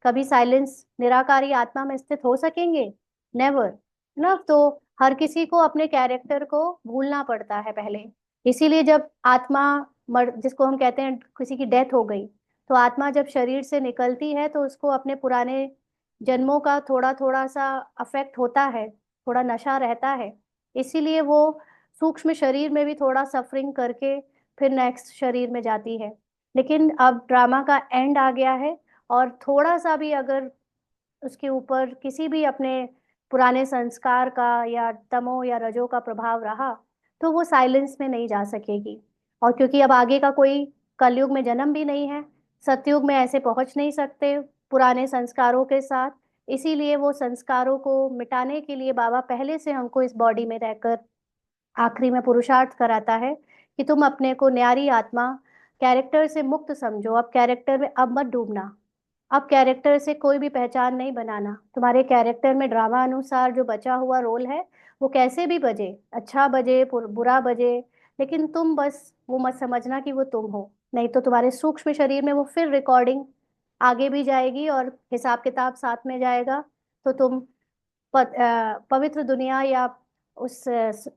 कभी साइलेंस निराकारी आत्मा में स्थित हो सकेंगे? नेवर ना। तो हर किसी को अपने कैरेक्टर को भूलना पड़ता है पहले। इसीलिए जब आत्मा मर, जिसको हम कहते हैं किसी की डेथ हो गई, तो आत्मा जब शरीर से निकलती है तो उसको अपने पुराने जन्मों का थोड़ा थोड़ा सा अफेक्ट होता है, थोड़ा नशा रहता है। इसीलिए वो सूक्ष्म शरीर में भी थोड़ा सफरिंग करके फिर नेक्स्ट शरीर में जाती है। लेकिन अब ड्रामा का एंड आ गया है, और थोड़ा सा भी अगर उसके ऊपर किसी भी अपने पुराने संस्कार का या तमो या रजो का प्रभाव रहा, तो वो साइलेंस में नहीं जा सकेगी। और क्योंकि अब आगे का कोई कलयुग में जन्म भी नहीं है, सतयुग में ऐसे पहुंच नहीं सकते पुराने संस्कारों के साथ, इसीलिए वो संस्कारों को मिटाने के लिए बाबा पहले से हमको इस बॉडी में रहकर आखिरी में पुरुषार्थ कराता है कि तुम अपने को न्यारी आत्मा कैरेक्टर से मुक्त समझो, अब कैरेक्टर में अब मत डूबना। अब कैरेक्टर से कोई भी पहचान नहीं बनाना। तुम्हारे कैरेक्टर में ड्रामा अनुसार जो बचा हुआ रोल है वो कैसे भी बजे, अच्छा बजे बुरा बजे, लेकिन तुम बस वो मत समझना कि वो तुम हो, नहीं तो तुम्हारे सूक्ष्म शरीर में वो फिर रिकॉर्डिंग आगे भी जाएगी और हिसाब किताब साथ में जाएगा। तो तुम पवित्र दुनिया या उस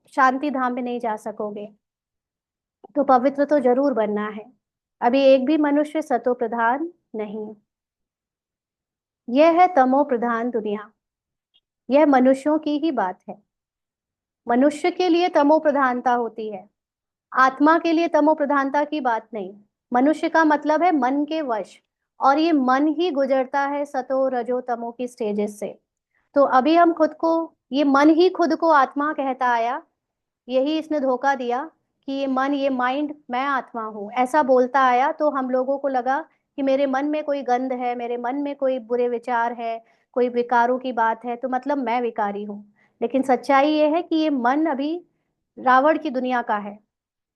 शांति धाम में नहीं जा सकोगे। तो पवित्र तो जरूर बनना है। अभी एक भी मनुष्य सतो प्रधान नहीं। यह है तमो प्रधान दुनिया, यह मनुष्यों की ही बात है। मनुष्य के लिए तमो प्रधानता होती है, आत्मा के लिए तमो प्रधानता की बात नहीं। मनुष्य का मतलब है मन के वश, और ये मन ही गुजरता है सतो रजो तमो की स्टेजेस से। तो अभी हम खुद को, ये मन ही खुद को आत्मा कहता आया, यही इसने धोखा दिया कि ये मन, ये माइंड मैं आत्मा हूँ ऐसा बोलता आया, तो हम लोगों को लगा कि मेरे मन में कोई गंध है, मेरे मन में कोई बुरे विचार है, कोई विकारों की बात है, तो मतलब मैं विकारी हूँ। लेकिन सच्चाई ये है कि ये मन अभी रावण की दुनिया का है,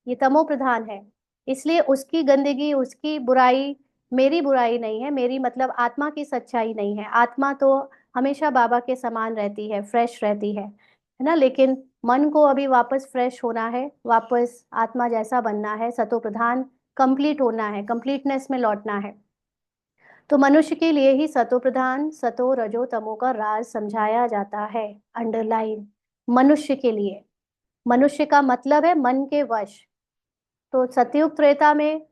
ये तमो प्रधान है। इसलिए उसकी गंदगी, उसकी बुराई मेरी बुराई नहीं है, मेरी मतलब आत्मा की सच्चाई नहीं है। आत्मा तो हमेशा बाबा के समान रहती है, फ्रेश रहती है ना। लेकिन मन को अभी वापस फ्रेश होना है, वापस आत्मा जैसा बनना है, सतो प्रधान कंप्लीट होना है, कंप्लीटनेस में लौटना है। तो मनुष्य के लिए ही सतो प्रधान सतो रजो तमो का राज समझाया जाता है। अंडरलाइन, मनुष्य के लिए। मनुष्य का मतलब है मन के वश। तो सतयुग त्रेता में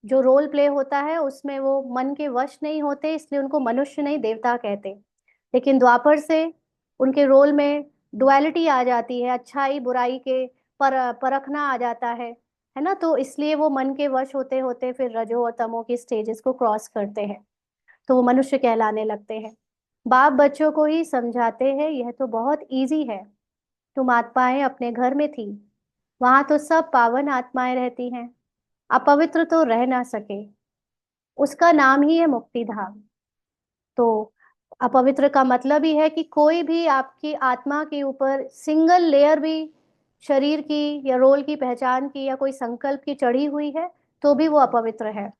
जो रोल प्ले होता है उसमें वो मन के वश नहीं होते, इसलिए उनको मनुष्य नहीं देवता कहते। लेकिन द्वापर से उनके रोल में डुअलिटी आ जाती है, अच्छाई बुराई के परखना आ जाता है ना। तो इसलिए वो मन के वश होते होते फिर रजो और तमो की स्टेजेस को क्रॉस करते हैं, तो वो मनुष्य कहलाने लगते हैं। बाप बच्चों को ही समझाते हैं, यह तो बहुत इजी है। तुम आत्माएं अपने घर में थी, वहां तो सब पावन आत्माएं रहती हैं, अपवित्र तो रह ना सके, उसका नाम ही है मुक्ति धाम। तो अपवित्र का मतलब ही है कि कोई भी आपकी आत्मा के ऊपर सिंगल लेयर भी शरीर की या रोल की पहचान की या कोई संकल्प की चढ़ी हुई है तो भी वो अपवित्र है।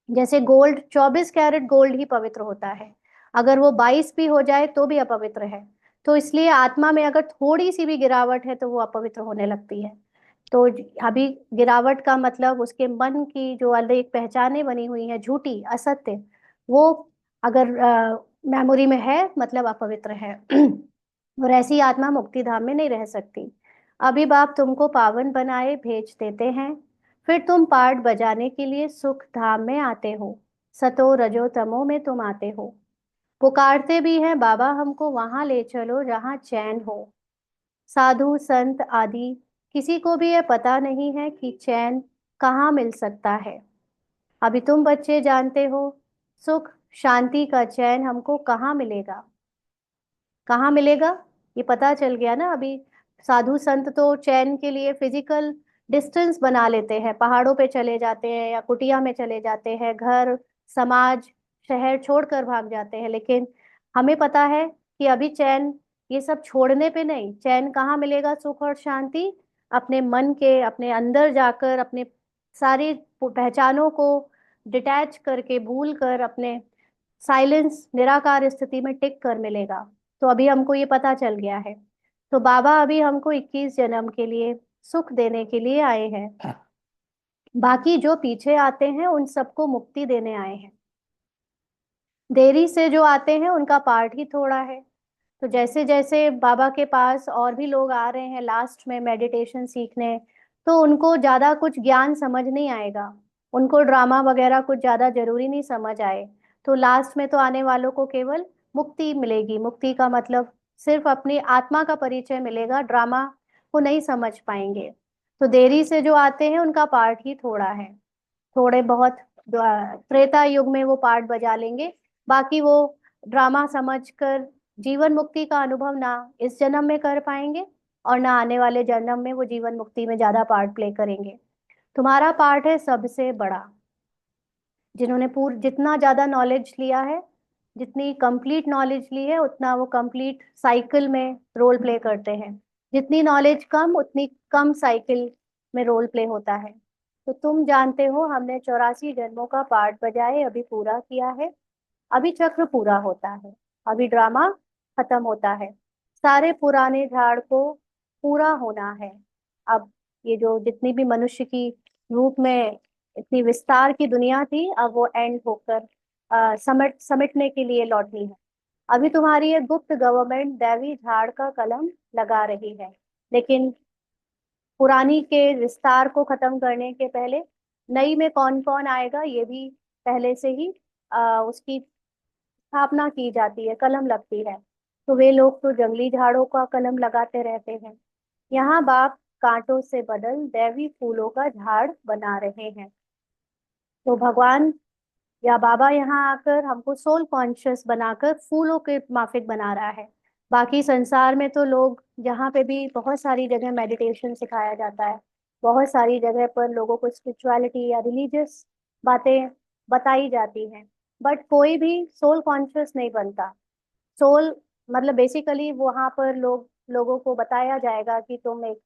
जैसे गोल्ड, 24 कैरेट गोल्ड ही पवित्र होता है, अगर वो 22 भी हो जाए तो भी अपवित्र है। तो इसलिए आत्मा में अगर थोड़ी सी भी गिरावट है तो वो अपवित्र होने लगती है। तो अभी गिरावट का मतलब उसके मन की जो अलग पहचानें बनी हुई है, झूठी असत्य, वो अगर मेमोरी में है मतलब अपवित्र है। और ऐसी आत्मा मुक्ति धाम में नहीं रह सकती। अभी बाप तुमको पावन बनाए भेज देते हैं, फिर तुम पार्ट बजाने के लिए सुख धाम में आते हो, सतो रजो तमो में तुम आते हो। पुकारते भी हैं बाबा हमको वहां ले चलो जहां चैन हो। साधु संत आदि किसी को भी यह पता नहीं है कि चैन कहाँ मिल सकता है। अभी तुम बच्चे जानते हो, सुख शांति का चैन हमको कहाँ मिलेगा। कहाँ मिलेगा ये पता चल गया ना अभी। साधु संत तो चैन के लिए फिजिकल डिस्टेंस बना लेते हैं, पहाड़ों पे चले जाते हैं या कुटिया में चले जाते हैं, घर समाज शहर छोड़कर भाग जाते हैं। लेकिन हमें पता है कि अभी चैन ये सब छोड़ने पे नहीं, चैन कहाँ मिलेगा सुख और शांति, अपने मन के अपने अंदर जाकर अपने सारी पहचानों को डिटैच करके भूल कर अपने साइलेंस निराकार स्थिति में टिक कर मिलेगा। तो अभी हमको ये पता चल गया है। तो बाबा अभी हमको 21 जन्म के लिए सुख देने के लिए आए हैं, बाकी जो पीछे आते हैं उन सबको मुक्ति देने आए हैं। देरी से जो आते हैं उनका पार्ट ही थोड़ा है। तो जैसे जैसे बाबा के पास और भी लोग आ रहे हैं लास्ट में मेडिटेशन सीखने, तो उनको ज्यादा कुछ ज्ञान समझ नहीं आएगा, उनको ड्रामा वगैरह कुछ ज्यादा जरूरी नहीं समझ आए। तो लास्ट में तो आने वालों को केवल मुक्ति मिलेगी। मुक्ति का मतलब सिर्फ अपनी आत्मा का परिचय मिलेगा, ड्रामा को नहीं समझ पाएंगे। तो देरी से जो आते हैं उनका पार्ट ही थोड़ा है, थोड़े बहुत त्रेता युग में वो पार्ट बजा लेंगे, बाकी वो ड्रामा समझकर जीवन मुक्ति का अनुभव ना इस जन्म में कर पाएंगे और ना आने वाले जन्म में वो जीवन मुक्ति में ज्यादा पार्ट प्ले करेंगे। तुम्हारा पार्ट है सबसे बड़ा। जिन्होंने जितना ज्यादा नॉलेज लिया है, जितनी कंप्लीट नॉलेज ली है, उतना वो कंप्लीट साइकिल में रोल प्ले करते हैं। जितनी नॉलेज कम उतनी कम साइकिल में रोल प्ले होता है। तो तुम जानते हो हमने 84 जन्मों का पार्ट बजाए अभी पूरा किया है, अभी चक्र पूरा होता है, अभी ड्रामा खत्म होता है, सारे पुराने झाड़ को पूरा होना है। अब ये जो जितनी भी मनुष्य की रूप में इतनी विस्तार की दुनिया थी, अब वो एंड होकर समिटने के लिए लौटनी है। अभी तुम्हारी ये गुप्त गवर्नमेंट दैवी झाड़ का कलम लगा रही है, लेकिन पुरानी के विस्तार को खत्म करने के पहले नई में कौन कौन आएगा ये भी पहले से ही उसकी स्थापना की जाती है, कलम लगती है। तो वे लोग तो जंगली झाड़ों का कलम लगाते रहते हैं, यहाँ बाप कांटों से बदल दैवी फूलों का झाड़ बना रहे हैं। तो भगवान या बाबा यहाँ आकर हमको सोल कॉन्शियस बनाकर फूलों के माफिक बना रहा है। बाकी संसार में तो लोग यहाँ पे भी बहुत सारी जगह मेडिटेशन सिखाया जाता है, बहुत सारी जगह पर लोगों को स्पिरिचुअलिटी या रिलीजियस बातें बताई जाती हैं, बट कोई भी सोल कॉन्शियस नहीं बनता। सोल मतलब बेसिकली वहां पर लोगों को बताया जाएगा कि तुम एक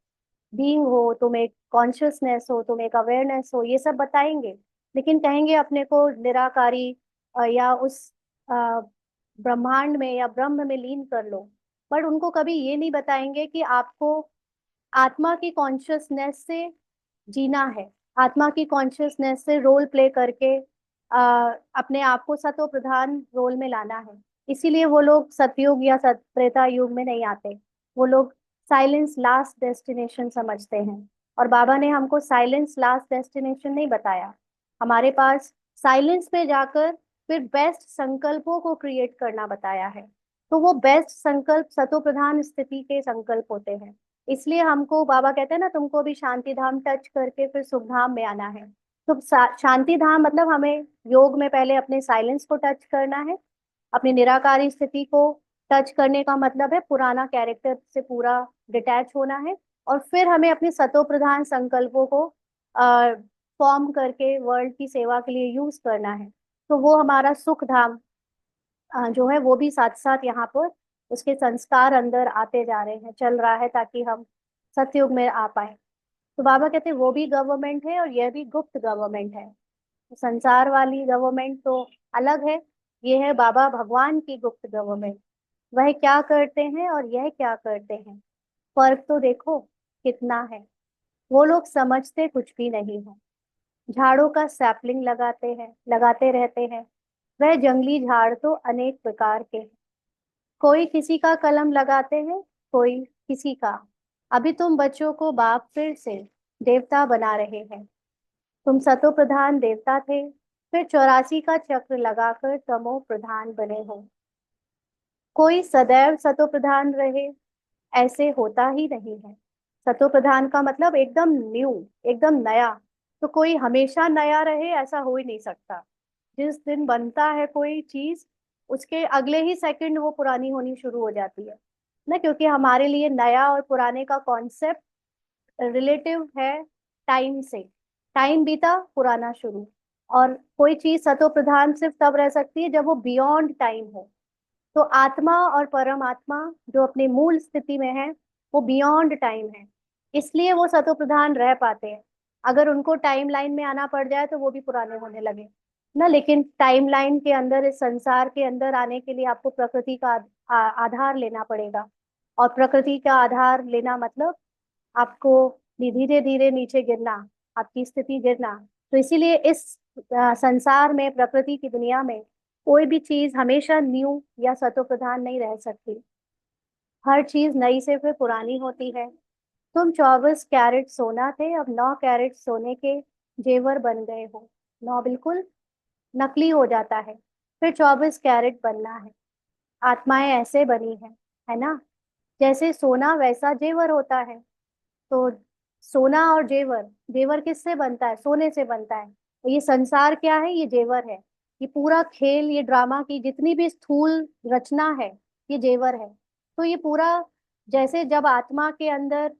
बीइंग हो, तुम एक कॉन्शियसनेस हो, तुम एक अवेयरनेस हो, ये सब बताएंगे। लेकिन कहेंगे अपने को निराकारी या उस ब्रह्मांड में या ब्रह्म में लीन कर लो। बट उनको कभी ये नहीं बताएंगे कि आपको आत्मा की कॉन्शियसनेस से जीना है, आत्मा की कॉन्शियसनेस से रोल प्ले करके अपने आप को सतो प्रधान रोल में लाना है। इसीलिए वो लोग सतयुग या त्रेता युग में नहीं आते, वो लोग साइलेंस लास्ट डेस्टिनेशन समझते हैं। और बाबा ने हमको साइलेंस लास्ट डेस्टिनेशन नहीं बताया, हमारे पास साइलेंस में जाकर फिर बेस्ट संकल्पों को क्रिएट करना बताया है। तो वो बेस्ट संकल्प सतो प्रधान स्थिति के संकल्प होते हैं। इसलिए हमको बाबा कहते हैं ना, तुमको भी शांति धाम टच करके फिर सुख धाम में आना है। तो शांति धाम मतलब हमें योग में पहले अपने साइलेंस को टच करना है, अपनी निराकारी स्थिति को टच करने का मतलब है पुराना कैरेक्टर से पूरा डिटैच होना है। और फिर हमें अपने सतो प्रधान संकल्पों को फॉर्म करके वर्ल्ड की सेवा के लिए यूज करना है। तो वो हमारा सुख धाम जो है वो भी साथ साथ यहाँ पर उसके संस्कार अंदर आते जा रहे हैं, चल रहा है ताकि हम सतयुग में आ पाए। तो बाबा कहते हैं वो भी गवर्नमेंट है और यह भी गुप्त गवर्नमेंट है। संसार वाली गवर्नमेंट तो अलग है, ये है बाबा भगवान की गुप्त गवर्नमेंट। वह क्या करते हैं और यह क्या करते हैं, फर्क तो देखो कितना है। वो लोग समझते कुछ भी नहीं है, झाड़ों का सैपलिंग लगाते रहते हैं। वह जंगली झाड़ तो अनेक प्रकार के हैं, कोई किसी का कलम लगाते हैं, कोई किसी का। अभी तुम बच्चों को बाप फिर से देवता बना रहे हैं। तुम सतो प्रधान देवता थे, फिर 84 का चक्र लगाकर तमो प्रधान बने हो। कोई सदैव सतो प्रधान रहे ऐसे होता ही नहीं है। सतो प्रधान का मतलब एकदम न्यू, एकदम नया। तो कोई हमेशा नया रहे ऐसा हो ही नहीं सकता। जिस दिन बनता है कोई चीज, उसके अगले ही सेकंड वो पुरानी होनी शुरू हो जाती है ना, क्योंकि हमारे लिए नया और पुराने का कॉन्सेप्ट रिलेटिव है टाइम से। टाइम बीता पुराना शुरू। और कोई चीज सतो प्रधान सिर्फ तब रह सकती है जब वो बियॉन्ड टाइम हो। तो आत्मा और परमात्मा जो अपनी मूल स्थिति में है वो बियॉन्ड टाइम है, इसलिए वो सतो प्रधान रह पाते हैं। अगर उनको टाइम लाइन में आना पड़ जाए तो वो भी पुराने होने लगे ना। लेकिन टाइम लाइन के अंदर, इस संसार के अंदर आने के लिए आपको प्रकृति का आधार लेना पड़ेगा। और प्रकृति का आधार लेना मतलब आपको धीरे धीरे नीचे गिरना, आपकी स्थिति गिरना। तो इसीलिए इस संसार में, प्रकृति की दुनिया में कोई भी चीज हमेशा न्यू या सतो प्रधान नहीं रह सकती। हर चीज नई से फिर पुरानी होती है। तुम 24 कैरेट सोना थे, अब 9 कैरेट सोने के जेवर बन गए हो। 9 बिल्कुल नकली हो जाता है, फिर 24 कैरेट बनना है। आत्माएं ऐसे बनी है ना। जैसे सोना वैसा जेवर होता है। तो सोना और जेवर, जेवर किससे बनता है? सोने से बनता है। तो ये संसार क्या है? ये जेवर है। ये पूरा खेल, ये ड्रामा की जितनी भी स्थूल रचना है, ये जेवर है। तो ये पूरा, जैसे जब आत्मा के अंदर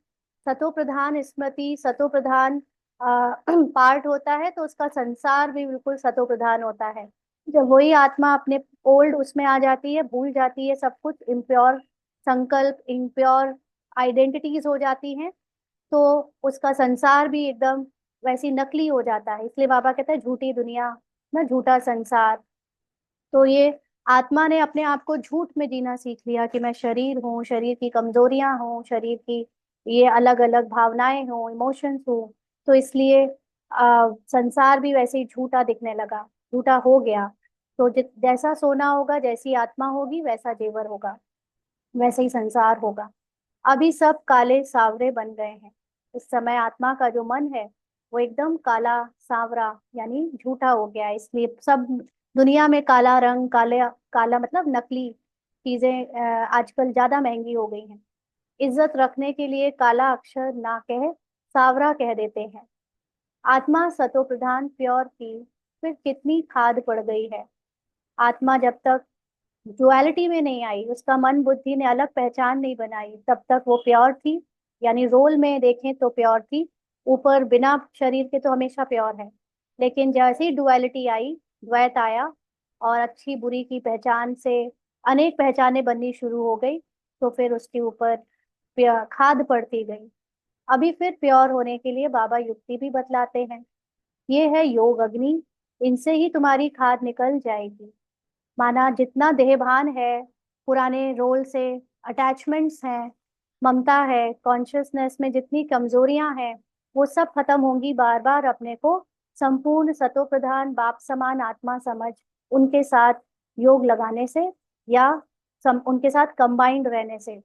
सतो प्रधान स्मृति, सतो प्रधान पार्ट होता है, तो उसका संसार भी बिल्कुल सतो प्रधान होता है। जब वही आत्मा अपने ओल्ड उसमें आ जाती है, भूल जाती है सब कुछ, इम्प्योर संकल्प, इम्प्योर आइडेंटिटीज हो जाती हैं, तो उसका संसार भी एकदम वैसी नकली हो जाता है। इसलिए बाबा कहते हैं झूठी दुनिया ना, झूठा संसार। तो ये आत्मा ने अपने आप को झूठ में जीना सीख लिया कि मैं शरीर हूँ, शरीर की कमजोरियां हूँ, शरीर की ये अलग अलग भावनाएं हूँ, इमोशंस हूँ। तो इसलिए संसार भी वैसे ही झूठा दिखने लगा, झूठा हो गया। तो जैसा सोना होगा, जैसी आत्मा होगी, वैसा जेवर होगा, वैसे ही संसार होगा। अभी सब काले सावरे बन गए हैं। इस समय आत्मा का जो मन है वो एकदम काला सांवरा यानी झूठा हो गया है। इसलिए सब दुनिया में काला रंग, काले, काला मतलब नकली चीजें आजकल ज्यादा महंगी हो गई हैं। इज्जत रखने के लिए काला अक्षर ना कह सावरा कह देते हैं। आत्मा सतो प्रधान प्योर थी, फिर कितनी खाद पड़ गई है। आत्मा जब तक डुअलिटी में नहीं आई, उसका मन बुद्धि ने अलग पहचान नहीं बनाई, तब तक वो प्योर थी। यानी रोल में देखें तो प्योर थी, ऊपर बिना शरीर के तो हमेशा प्योर है। लेकिन जैसे ही डुअलिटी आई, द्वैत आया, और अच्छी बुरी की पहचान से अनेक पहचानें बननी शुरू हो गई, तो फिर उसके ऊपर खाद पड़ती गई। अभी फिर प्योर होने के लिए बाबा युक्ति भी बतलाते हैं। ये है योग अग्नि, इनसे ही तुम्हारी खाद निकल जाएगी। माना जितना देहभान है, पुराने रोल से अटैचमेंट्स हैं, ममता है, कॉन्शियसनेस में जितनी कमजोरियां हैं, वो सब खत्म होंगी बार बार अपने को संपूर्ण सतो प्रधान बाप समान आत्मा समझ उनके साथ योग लगाने से, या उनके साथ कंबाइंड रहने से।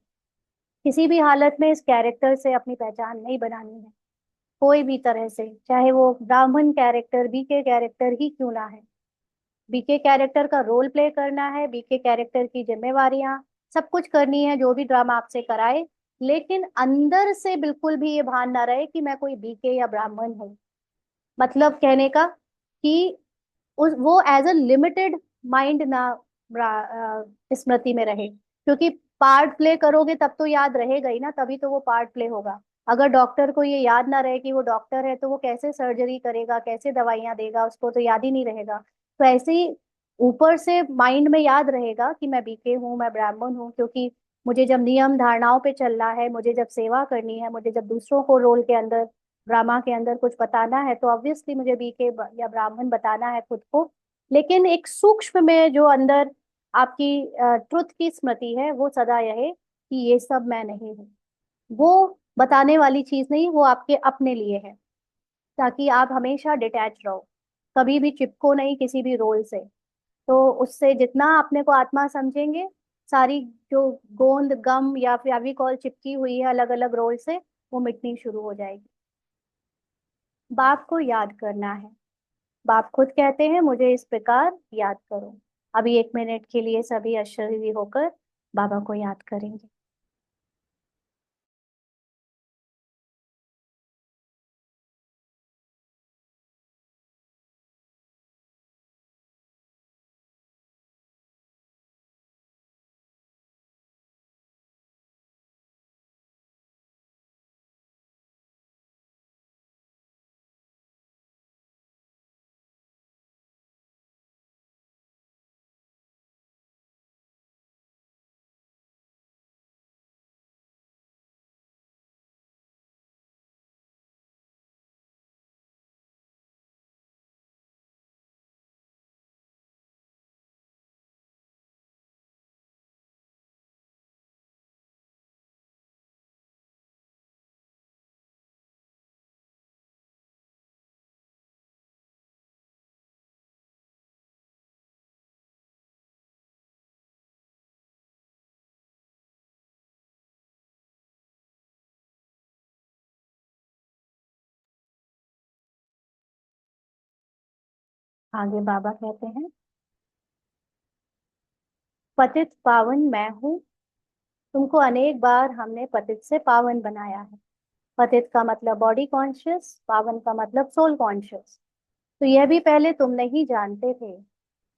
किसी भी हालत में इस कैरेक्टर से अपनी पहचान नहीं बनानी है। कोई भी तरह से, चाहे वो ब्राह्मण कैरेक्टर, बीके कैरेक्टर ही क्यों ना है, बीके कैरेक्टर का रोल प्ले करना है, बीके कैरेक्टर की जिम्मेवारियां सब कुछ करनी है, जो भी ड्रामा आपसे कराए। लेकिन अंदर से बिल्कुल भी ये भान ना रहे कि मैं कोई बीके या ब्राह्मण हूँ। मतलब कहने का कि वो एज अ लिमिटेड माइंड ना स्मृति में रहे, क्योंकि पार्ट प्ले करोगे तब तो याद रहेगा ही ना, तभी तो वो पार्ट प्ले होगा। अगर डॉक्टर को ये याद ना रहे कि वो डॉक्टर है, तो वो कैसे सर्जरी करेगा, कैसे दवाइयां देगा, उसको तो याद ही नहीं रहेगा। तो ऐसे ही ऊपर से माइंड में याद रहेगा कि मैं बीके हूँ, मैं ब्राह्मण हूँ, क्योंकि मुझे जब नियम धारणाओं पे चलना है, मुझे जब सेवा करनी है, मुझे जब दूसरों को रोल के अंदर, ड्रामा के अंदर कुछ बताना है, तो ऑब्वियसली मुझे बीके या ब्राह्मण बताना है खुद को। लेकिन एक सूक्ष्म में जो अंदर आपकी ट्रुथ की स्मृति है, वो सदा यह कि ये सब मैं नहीं हूँ। वो बताने वाली चीज नहीं, वो आपके अपने लिए है, ताकि आप हमेशा डिटैच रहो, कभी भी चिपको नहीं किसी भी रोल से। तो उससे जितना अपने को आत्मा समझेंगे, सारी जो गोंद गम या फेविकॉल चिपकी हुई है अलग अलग रोल से, वो मिटनी शुरू हो जाएगी। बाप को याद करना है। बाप खुद कहते हैं मुझे इस प्रकार याद करो। अभी 1 मिनट के लिए सभी अशरीरी होकर बाबा को याद करेंगे। आगे बाबा कहते हैं, पतित पावन मैं हूँ, तुमको अनेक बार हमने पतित से पावन बनाया है। पतित का मतलब बॉडी कॉन्शियस, पावन का मतलब सोल कॉन्शियस। तो यह भी पहले तुम नहीं जानते थे,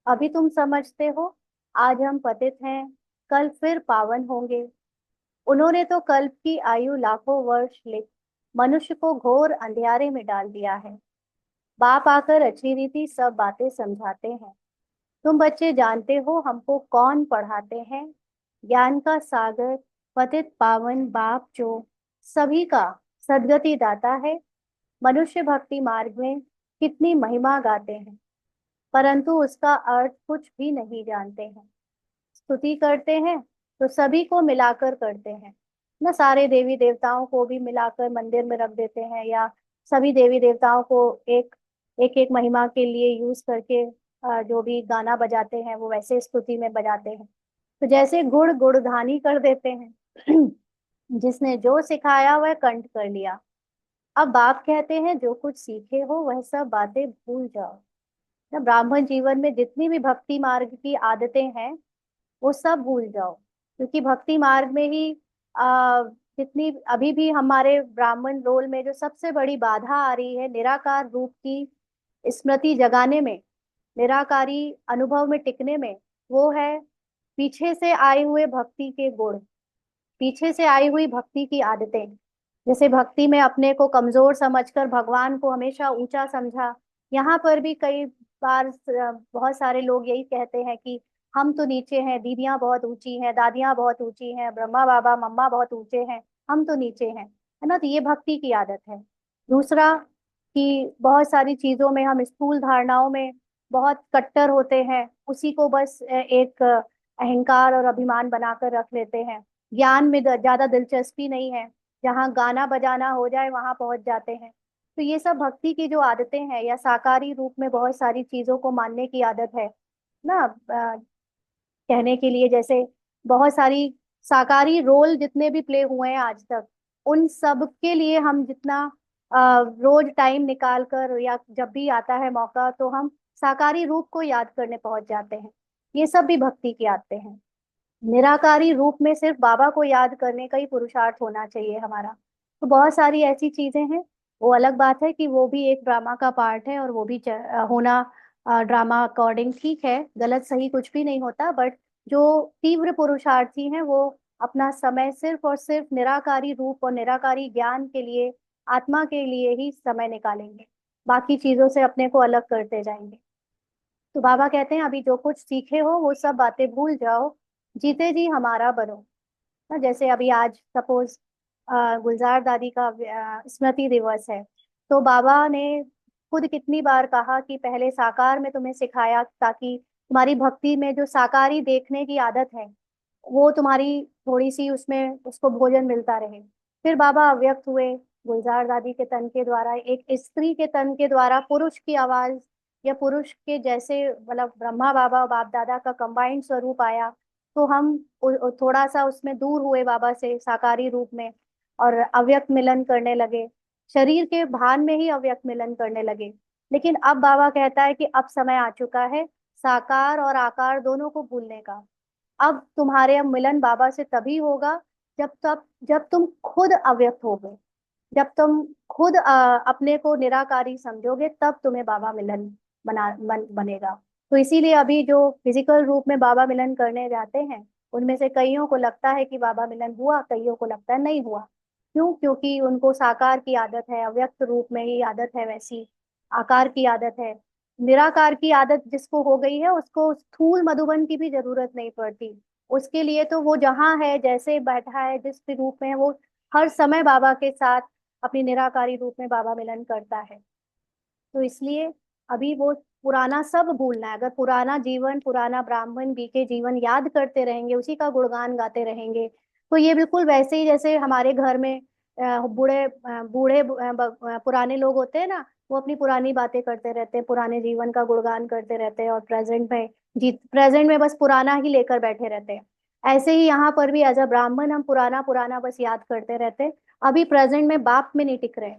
अभी तुम समझते हो। आज हम पतित हैं, कल फिर पावन होंगे। उन्होंने तो कल्प की आयु लाखों वर्ष ले मनुष्य को घोर अंधियारे में डाल दिया है। बाप आकर अच्छी रीति सब बातें समझाते हैं। तुम बच्चे जानते हो हमको कौन पढ़ाते हैं। ज्ञान का सागर पतित पावन बाप, जो सभी का सदगति दाता है। मनुष्य भक्ति मार्ग में कितनी महिमा गाते हैं, परंतु उसका अर्थ कुछ भी नहीं जानते हैं। स्तुति करते हैं तो सभी को मिलाकर करते हैं ना, सारे देवी देवताओं को भी मिलाकर मंदिर में रख देते हैं, या सभी देवी देवताओं को एक एक एक महिमा के लिए यूज करके जो भी गाना बजाते हैं वो वैसे स्तुति में बजाते हैं। तो जैसे गुड़ गुड़धानी कर देते हैं। जिसने जो सिखाया वह कंठ कर लिया। अब बाप कहते हैं जो कुछ सीखे हो वह सब बातें भूल जाओ। ना, ब्राह्मण जीवन में जितनी भी भक्ति मार्ग की आदतें हैं वो सब भूल जाओ, क्योंकि भक्ति मार्ग में ही आ, जितनी अभी भी हमारे ब्राह्मण रोल में जो सबसे बड़ी बाधा आ रही है निराकार रूप की स्मृति जगाने में, निराकारी अनुभव में टिकने में, वो है पीछे से आए हुए भक्ति के गुण, पीछे से आई हुई भक्ति की आदतें। जैसे भक्ति में अपने को कमजोर समझकर भगवान को हमेशा ऊंचा समझा। यहाँ पर भी कई बार बहुत सारे लोग यही कहते हैं कि हम तो नीचे हैं, दीदियां बहुत ऊंची हैं, दादियां बहुत ऊंची हैं, ब्रह्मा बाबा मम्मा बहुत ऊंचे हैं, हम तो नीचे हैं, है ना। तो ये भक्ति की आदत है। दूसरा कि बहुत सारी चीजों में हम स्थूल धारणाओं में बहुत कट्टर होते हैं, उसी को बस एक अहंकार और अभिमान बनाकर रख लेते हैं। ज्ञान में ज्यादा दिलचस्पी नहीं है, जहाँ गाना बजाना हो जाए वहां पहुंच जाते हैं। तो ये सब भक्ति की जो आदतें हैं, या साकारी रूप में बहुत सारी चीजों को मानने की आदत है ना। कहने के लिए जैसे बहुत सारी साकारी रोल जितने भी प्ले हुए हैं आज तक, उन सब के लिए हम जितना रोज टाइम निकाल कर या जब भी आता है मौका तो हम साकारी रूप को याद करने पहुंच जाते हैं। ये सब भी भक्ति के आते हैं। निराकारी रूप में सिर्फ बाबा को याद करने का ही पुरुषार्थ होना चाहिए हमारा। तो बहुत सारी ऐसी चीजें हैं। वो अलग बात है कि वो भी एक ड्रामा का पार्ट है और वो भी होना ड्रामा अकॉर्डिंग ठीक है, गलत सही कुछ भी नहीं होता। बट जो तीव्र पुरुषार्थी हैं वो अपना समय सिर्फ और सिर्फ निराकारी रूप और निराकारी ज्ञान के लिए, आत्मा के लिए ही समय निकालेंगे। बाकी चीजों से अपने को अलग करते जाएंगे। तो बाबा कहते हैं अभी जो कुछ सीखे हो वो सब बातें भूल जाओ, जीते जी हमारा बनो। ना जैसे अभी आज सपोज गुलजार दादी का स्मृति दिवस है। तो बाबा ने खुद कितनी बार कहा कि पहले साकार में तुम्हें सिखाया ताकि तुम्हारी भक्ति में जो साकारी देखने की आदत है वो तुम्हारी थोड़ी सी उसमें उसको भोजन मिलता रहे। फिर बाबा अव्यक्त हुए, गुलजार दादी के तन के द्वारा एक स्त्री के तन के द्वारा पुरुष की आवाज या पुरुष के जैसे मतलब ब्रह्मा बाबा और बाप दादा का कंबाइंड स्वरूप आया। तो हम थोड़ा सा उसमें दूर हुए बाबा से साकारी रूप में और अव्यक्त मिलन करने लगे। शरीर के भान में ही अव्यक्त मिलन करने लगे। लेकिन अब बाबा कहता है कि अब समय आ चुका है साकार और आकार दोनों को भूलने का। अब तुम्हारे अब मिलन बाबा से तभी होगा जब तुम खुद अव्यक्त होगे, जब तुम खुद अपने को निराकारी समझोगे, तब तुम्हें बाबा मिलन बनेगा। तो इसीलिए अभी जो फिजिकल रूप में बाबा मिलन करने जाते हैं उनमें से कईयों को लगता है कि बाबा मिलन हुआ, कईयों को लगता है नहीं हुआ। क्यों? क्योंकि उनको साकार की आदत है, अव्यक्त रूप में ही आदत है वैसी, आकार की आदत है। निराकार की आदत जिसको हो गई है उसको स्थूल मधुबन की भी जरूरत नहीं पड़ती। उसके लिए तो वो जहाँ है, जैसे बैठा है, जिस भी रूप में है, वो हर समय बाबा के साथ अपनी निराकारी रूप में बाबा मिलन करता है। तो इसलिए अभी वो पुराना सब भूलना है। अगर पुराना जीवन, पुराना ब्राह्मण बीके जीवन याद करते रहेंगे, उसी का गुणगान गाते रहेंगे, तो ये बिल्कुल वैसे ही जैसे हमारे घर में बूढ़े पुराने लोग होते हैं ना, वो अपनी पुरानी बातें करते रहते हैं, पुराने जीवन का गुणगान करते रहते हैं और प्रेजेंट में बस पुराना ही लेकर बैठे रहते हैं। ऐसे ही यहाँ पर भी एज अ ब्राह्मण हम पुराना पुराना बस याद करते रहते हैं। अभी प्रेजेंट में बाप में नहीं टिक रहे,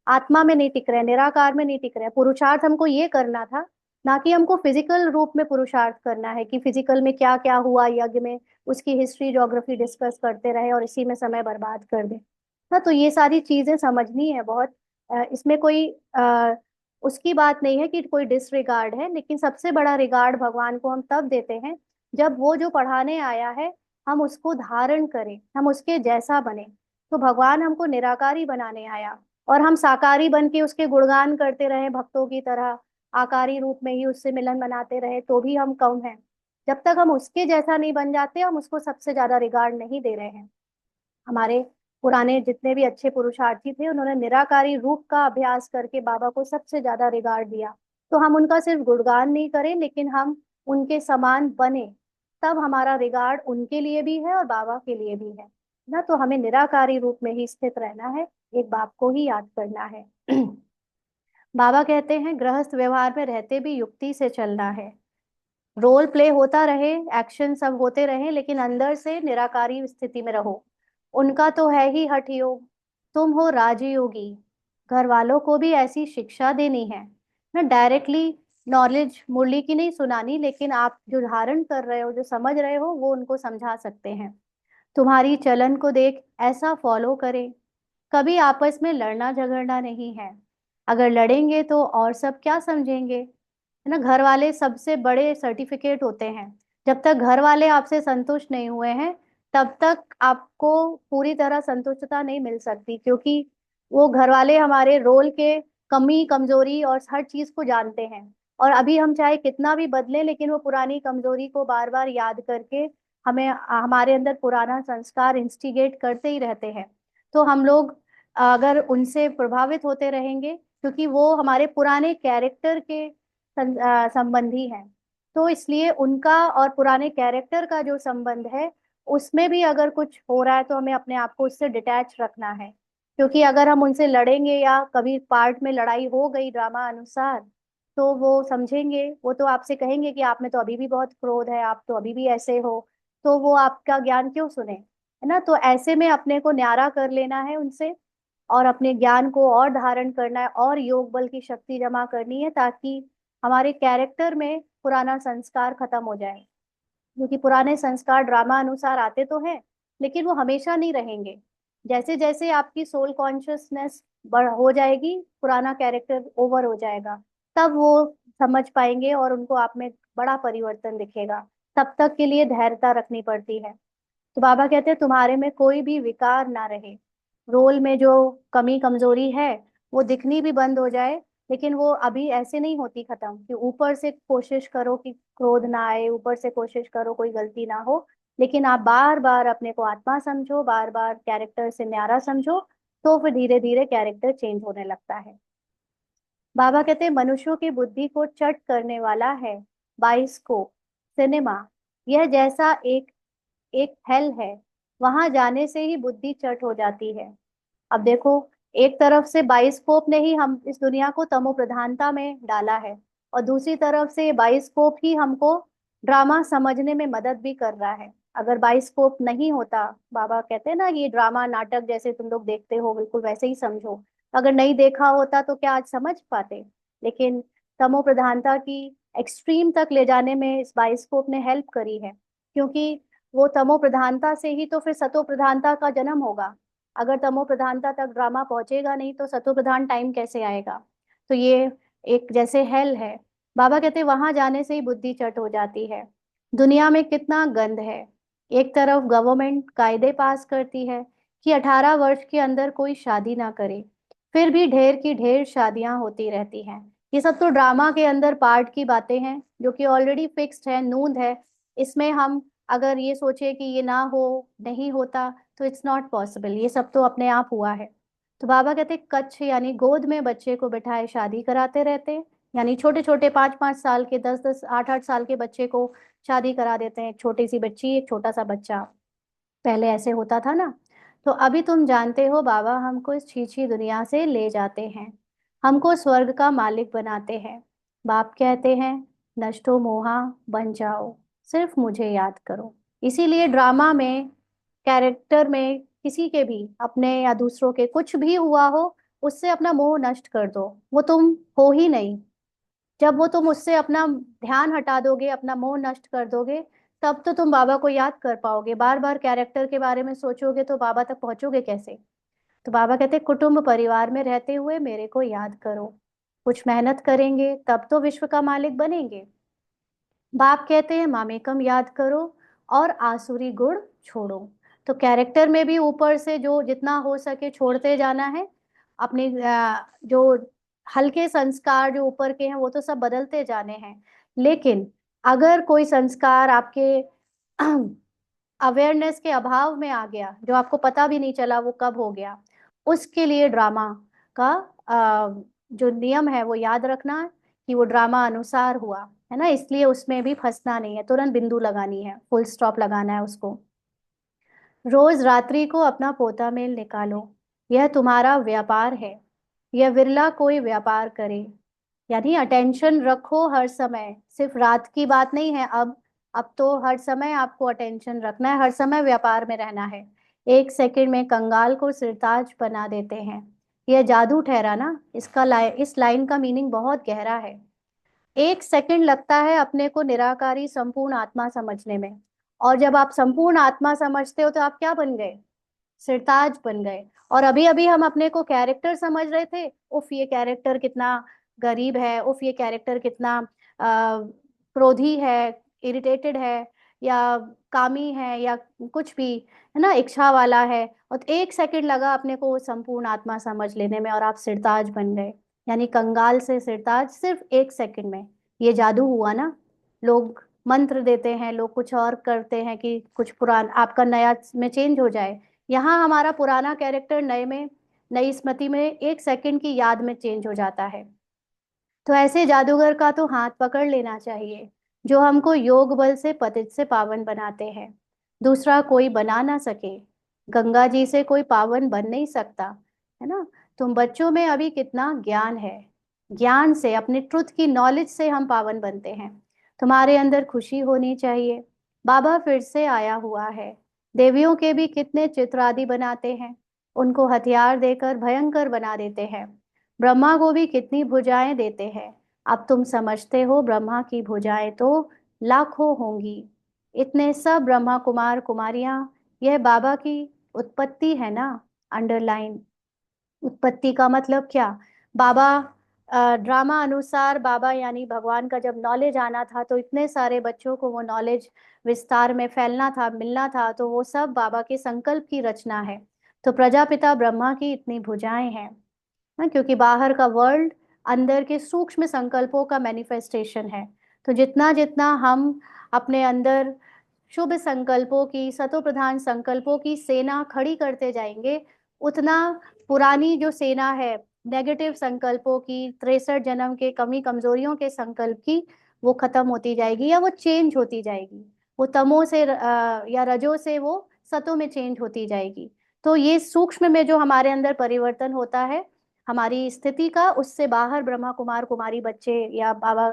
आत्मा में नहीं टिक रहे, निराकार में नहीं टिक रहे। पुरुषार्थ हमको ये करना था, ना कि हमको फिजिकल रूप में पुरुषार्थ करना है कि फिजिकल में क्या क्या हुआ यज्ञ में, उसकी हिस्ट्री ज्योग्राफी डिस्कस करते रहे और इसी में समय बर्बाद कर दे। ना तो ये सारी चीजें समझनी है बहुत। इसमें कोई उसकी बात नहीं है कि कोई डिसरिगार्ड है, लेकिन सबसे बड़ा रिगार्ड भगवान को हम तब देते हैं जब वो जो पढ़ाने आया है हम उसको धारण करें, हम उसके जैसा बने। तो भगवान हमको निराकारी बनाने आया और हम साकारी बन के उसके गुणगान करते रहे भक्तों की तरह, आकारी रूप में ही उससे मिलन बनाते रहे, तो भी हम कम हैं। जब तक हम उसके जैसा नहीं बन जाते हम उसको सबसे ज्यादा रिगार्ड नहीं दे रहे हैं। हमारे पुराने जितने भी अच्छे पुरुषार्थी थे उन्होंने निराकारी रूप का अभ्यास करके बाबा को सबसे ज्यादा रिगार्ड दिया। तो हम उनका सिर्फ गुणगान नहीं करें लेकिन हम उनके समान बने, तब हमारा रिगार्ड उनके लिए भी है और बाबा के लिए भी है। ना तो हमें निराकारी रूप में ही स्थित रहना है, एक बाप को ही याद करना है। बाबा कहते हैं गृहस्थ व्यवहार में रहते भी युक्ति से चलना है। रोल प्ले होता रहे, एक्शन सब होते रहे, लेकिन अंदर से निराकारी स्थिति में रहो। उनका तो है ही हठ योग, तुम हो राजयोगी। घर वालों को भी ऐसी शिक्षा देनी है ना, डायरेक्टली नॉलेज मुरली की नहीं सुनानी, लेकिन आप जो धारण कर रहे हो, जो समझ रहे हो, वो उनको समझा सकते हैं। तुम्हारी चलन को देख ऐसा फॉलो करें। कभी आपस में लड़ना झगड़ना नहीं है। अगर लड़ेंगे तो और सब क्या समझेंगे, है ना। घर वाले सबसे बड़े सर्टिफिकेट होते हैं। जब तक घर वाले आपसे संतुष्ट नहीं हुए हैं तब तक आपको पूरी तरह संतुष्टता नहीं मिल सकती, क्योंकि वो घर वाले हमारे रोल के कमी कमजोरी और हर चीज को जानते हैं। और अभी हम चाहे कितना भी बदले लेकिन वो पुरानी कमजोरी को बार बार याद करके हमें हमारे अंदर पुराना संस्कार इंस्टिगेट करते ही रहते हैं। तो हम लोग अगर उनसे प्रभावित होते रहेंगे, क्योंकि वो हमारे पुराने कैरेक्टर के संबंधी हैं, तो इसलिए उनका और पुराने कैरेक्टर का जो संबंध है उसमें भी अगर कुछ हो रहा है तो हमें अपने आप को उससे डिटैच रखना है। क्योंकि अगर हम उनसे लड़ेंगे या कभी पार्ट में लड़ाई हो गई ड्रामा अनुसार, तो वो समझेंगे, वो तो आपसे कहेंगे कि आप में तो अभी भी बहुत क्रोध है, आप तो अभी भी ऐसे हो, तो वो आपका ज्ञान क्यों सुने, है ना। तो ऐसे में अपने को न्यारा कर लेना है उनसे, और अपने ज्ञान को और धारण करना है और योग बल की शक्ति जमा करनी है, ताकि हमारे कैरेक्टर में पुराना संस्कार खत्म हो जाए। क्योंकि पुराने संस्कार ड्रामा अनुसार आते तो हैं, लेकिन वो हमेशा नहीं रहेंगे। जैसे जैसे आपकी सोल कॉन्शियसनेस बढ़ हो जाएगी, पुराना कैरेक्टर ओवर हो जाएगा, तब वो समझ पाएंगे और उनको आप में बड़ा परिवर्तन दिखेगा। तब तक के लिए धैर्यता रखनी पड़ती है। तो बाबा कहते हैं तुम्हारे में कोई भी विकार ना रहे, रोल में जो कमी कमजोरी है वो दिखनी भी बंद हो जाए, लेकिन वो अभी ऐसे नहीं होती खत्म कि ऊपर से कोशिश करो कि क्रोध ना आए, ऊपर से कोशिश करो कोई गलती ना हो, लेकिन आप बार बार अपने को आत्मा समझो, बार बार कैरेक्टर से न्यारा समझो, तो फिर धीरे धीरे कैरेक्टर चेंज होने लगता है। बाबा कहते हैं मनुष्यों की बुद्धि को चट करने वाला है बाइस्कोप सिनेमा, यह जैसा एक एक हेल है, वहां जाने से ही बुद्धि चट हो जाती है। अब देखो, एक तरफ से बाइस्कोप ने ही हम इस दुनिया को तमो प्रधानता में डाला है, और दूसरी तरफ से बाइस्कोप ही हमको ड्रामा समझने में मदद भी कर रहा है। अगर बाइस्कोप नहीं होता, बाबा कहते हैं ना ये ड्रामा नाटक जैसे तुम लोग देखते हो बिल्कुल वैसे ही समझो, अगर नहीं देखा होता तो क्या आज समझ पाते। लेकिन तमो प्रधानता की एक्सट्रीम तक ले जाने में इस बाइस्कोप ने हेल्प करी है, क्योंकि वो तमो प्रधानता से ही तो फिर सतो प्रधानता का जन्म होगा। अगर तमो प्रधानता तक ड्रामा पहुंचेगा नहीं तो सतो प्रधान टाइम कैसे आएगा। तो ये एक जैसे हेल है। बाबा कहते हैं वहां जाने से ही बुद्धि चट हो जाती है। दुनिया में कितना गंद है। एक तरफ गवर्नमेंट कायदे पास करती है कि 18 वर्ष के अंदर कोई शादी ना करे, फिर भी ढेर की ढेर शादियां होती रहती हैं। ये सब तो ड्रामा के अंदर पार्ट की बातें हैं जो कि ऑलरेडी फिक्स्ड है, नूंद है। इसमें हम अगर ये सोचे कि ये ना हो, नहीं होता, तो इट्स नॉट पॉसिबल, ये सब तो अपने आप हुआ है। तो बाबा कहते हैं कच्छ यानी गोद में बच्चे को बिठाए शादी कराते रहते हैं, यानी छोटे छोटे 5-5 साल के, 10-10, 8-8 साल के बच्चे को शादी करा देते हैं। एक छोटी सी बच्ची, एक छोटा सा बच्चा, पहले ऐसे होता था ना। तो अभी तुम जानते हो बाबा हमको इस छीछी दुनिया से ले जाते हैं, हमको स्वर्ग का मालिक बनाते हैं। बाप कहते हैं नष्टो मोहा, बन जाओ, सिर्फ मुझे याद करो। इसीलिए ड्रामा में, कैरेक्टर में, किसी के भी अपने या दूसरों के कुछ भी हुआ हो, उससे अपना मोह नष्ट कर दो, वो तुम हो ही नहीं। जब वो तुम उससे अपना ध्यान हटा दोगे, अपना मोह नष्ट कर दोगे, तब तो तुम बाबा को याद कर पाओगे। बार बार कैरेक्टर के बारे में सोचोगे तो बाबा तक पहुंचोगे कैसे। तो बाबा कहते कुटुंब परिवार में रहते हुए मेरे को याद करो, कुछ मेहनत करेंगे तब तो विश्व का मालिक बनेंगे। बाप कहते हैं मामेकम याद करो और आसुरी गुण छोड़ो। तो कैरेक्टर में भी ऊपर से जो जितना हो सके छोड़ते जाना है। अपने जो हल्के संस्कार जो ऊपर के हैं वो तो सब बदलते जाने हैं, लेकिन अगर कोई संस्कार आपके अवेयरनेस के अभाव में आ गया, जो आपको पता भी नहीं चला वो कब हो गया, उसके लिए ड्रामा का जो नियम है वो याद रखना कि वो ड्रामा अनुसार हुआ है ना, इसलिए उसमें भी फंसना नहीं है, तुरंत बिंदु लगानी है, फुल स्टॉप लगाना है उसको। रोज रात्रि को अपना पोता मेल निकालो, यह तुम्हारा व्यापार है, यह विरला कोई व्यापार करे। यानी अटेंशन रखो हर समय, सिर्फ रात की बात नहीं है अब तो हर समय आपको अटेंशन रखना है, हर समय व्यापार में रहना है। 1 सेकंड में कंगाल को सिरताज बना देते हैं, यह जादू ठहरा ना। इस लाइन का मीनिंग बहुत गहरा है। 1 सेकंड लगता है अपने को निराकारी संपूर्ण आत्मा समझने में, और जब आप संपूर्ण आत्मा समझते हो तो आप क्या बन गए, सिरताज बन गए। और अभी अभी हम अपने को कैरेक्टर समझ रहे थे, उफ ये कैरेक्टर कितना गरीब है, उफ ये कैरेक्टर कितना क्रोधी है, इरिटेटेड है, या कामी है, या कुछ भी, है ना, इच्छा वाला है। और 1 सेकंड लगा अपने को वो संपूर्ण आत्मा समझ लेने में और आप सिरताज बन गए। यानी कंगाल से सिरताज सिर्फ 1 सेकंड में। ये जादू हुआ ना। लोग मंत्र देते हैं, लोग कुछ और करते हैं कि कुछ पुराना आपका नया में चेंज हो जाए। यहाँ हमारा पुराना कैरेक्टर नए में, नई स्मृति में 1 सेकंड की याद में चेंज हो जाता है। तो ऐसे जादूगर का तो हाथ पकड़ लेना चाहिए, जो हमको योग बल से पतित से पावन बनाते हैं। दूसरा कोई बना ना सके, गंगा जी से कोई पावन बन नहीं सकता, है ना। तुम बच्चों में अभी कितना ज्ञान है, ज्ञान से, अपने ट्रुथ की नॉलेज से हम पावन बनते हैं। तुम्हारे अंदर खुशी होनी चाहिए, बाबा फिर से आया हुआ है। देवियों के भी कितने चित्र आदि बनाते हैं, उनको हथियार देकर भयंकर बना देते हैं। ब्रह्मा को भी कितनी भुजाएं देते हैं। अब तुम समझते हो ब्रह्मा की भुजाएं तो लाखों होंगी। इतने सब ब्रह्मा कुमार कुमारियां, यह बाबा की उत्पत्ति है ना। अंडरलाइन। उत्पत्ति का मतलब क्या? बाबा ड्रामा अनुसार बाबा यानी भगवान का जब नॉलेज आना था तो इतने सारे बच्चों को वो नॉलेज विस्तार में फैलना था, मिलना था, तो वो सब बाबा के संकल्प की रचना है। तो प्रजापिता ब्रह्मा की इतनी भुजाएं हैं ना, क्योंकि बाहर का वर्ल्ड अंदर के सूक्ष्म संकल्पों का मैनिफेस्टेशन है। तो जितना जितना हम अपने अंदर शुभ संकल्पों की, सतो प्रधान संकल्पों की सेना खड़ी करते जाएंगे, उतना पुरानी जो सेना है नेगेटिव संकल्पों की, 63 जन्म के कमी कमजोरियों के संकल्प की, वो खत्म होती जाएगी या वो चेंज होती जाएगी। वो तमो से या रजो से वो सतो में चेंज होती जाएगी। तो ये सूक्ष्म में जो हमारे अंदर परिवर्तन होता है हमारी स्थिति का, उससे बाहर ब्रह्मा कुमार कुमारी बच्चे या बाबा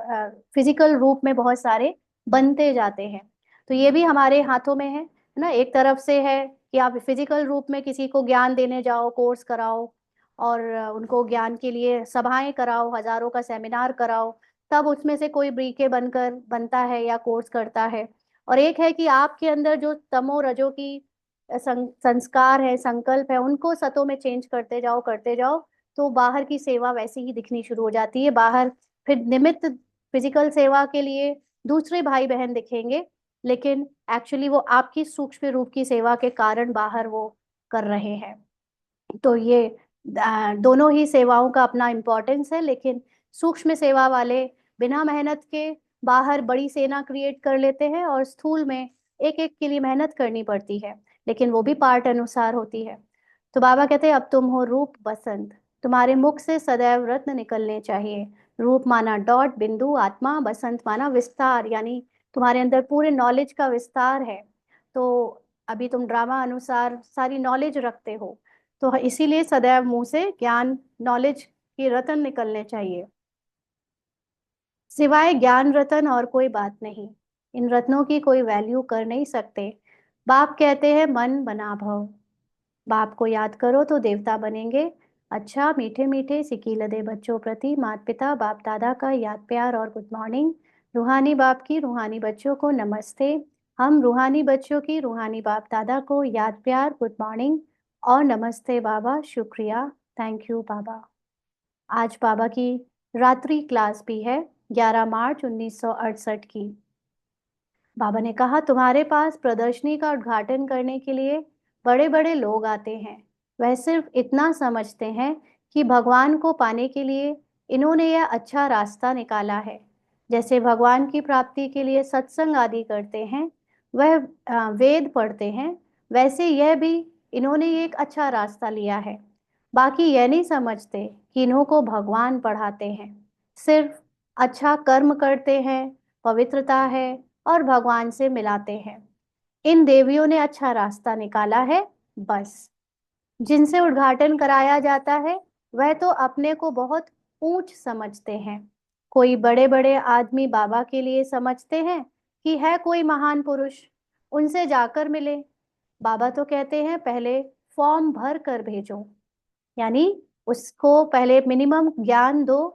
फिजिकल रूप में बहुत सारे बनते जाते हैं। तो ये भी हमारे हाथों में है ना। एक तरफ से है कि आप फिजिकल रूप में किसी को ज्ञान देने जाओ, कोर्स कराओ, और उनको ज्ञान के लिए सभाएं कराओ, हजारों का सेमिनार कराओ, तब उसमें से कोई ब्रीके बनकर बनता है या कोर्स करता है। और एक है कि आपके अंदर जो तमो रजो की संस्कार है, संकल्प है, उनको सतों में चेंज करते जाओ, तो बाहर की सेवा वैसे ही दिखनी शुरू हो जाती है। बाहर फिर निमित्त फिजिकल सेवा के लिए दूसरे भाई बहन दिखेंगे, लेकिन एक्चुअली वो आपकी सूक्ष्म रूप की सेवा के कारण बाहर वो कर रहे हैं। तो ये दोनों ही सेवाओं का अपना इम्पोर्टेंस है, लेकिन सूक्ष्म सेवा वाले बिना मेहनत के बाहर बड़ी सेना क्रिएट कर लेते हैं, और स्थूल में एक एक के लिए मेहनत करनी पड़ती है, लेकिन वो भी पार्ट अनुसार होती है। तो बाबा कहते हैं अब तुम हो रूप बसंत, तुम्हारे मुख से सदैव रत्न निकलने चाहिए। रूप माना डॉट बिंदु आत्मा, बसंत माना विस्तार, यानी तुम्हारे अंदर पूरे नॉलेज का विस्तार है। तो अभी तुम ड्रामा अनुसार सारी नॉलेज रखते हो, तो इसीलिए सदैव मुंह से ज्ञान नॉलेज की रतन निकलने चाहिए। सिवाय ज्ञान रतन और कोई बात नहीं। इन रत्नों की कोई वैल्यू कर नहीं सकते। बाप कहते हैं मन बना भव, बाप को याद करो तो देवता बनेंगे। अच्छा मीठे मीठे सिकीलदे बच्चों प्रति माता पिता बाप दादा का याद प्यार और गुड मॉर्निंग। रूहानी बाप की रूहानी बच्चों को नमस्ते। हम रूहानी बच्चों की रूहानी बाप दादा को याद प्यार, गुड मॉर्निंग और नमस्ते बाबा, शुक्रिया, थैंक यू बाबा। आज बाबा की रात्रि क्लास भी है, 11 मार्च 1968 की। बाबा ने कहा तुम्हारे पास प्रदर्शनी का उद्घाटन करने के लिए बड़े बड़े लोग आते हैं। वह सिर्फ इतना समझते हैं कि भगवान को पाने के लिए इन्होंने यह अच्छा रास्ता निकाला है। जैसे भगवान की प्राप्ति के लिए सत्संग आदि करते हैं, वह वेद पढ़ते हैं, वैसे यह भी इन्होंने एक अच्छा रास्ता लिया है। बाकी यह नहीं समझते कि इन्हों को भगवान पढ़ाते हैं। सिर्फ अच्छा कर्म करते हैं, पवित्रता है, और भगवान से मिलाते हैं। इन देवियों ने अच्छा रास्ता निकाला है बस। जिनसे उद्घाटन कराया जाता है वह तो अपने को बहुत ऊंच समझते हैं। कोई बड़े बड़े आदमी बाबा के लिए समझते हैं कि है कोई महान पुरुष, उनसे जाकर मिले। बाबा तो कहते हैं पहले फॉर्म भर कर भेजो, यानी उसको पहले मिनिमम ज्ञान दो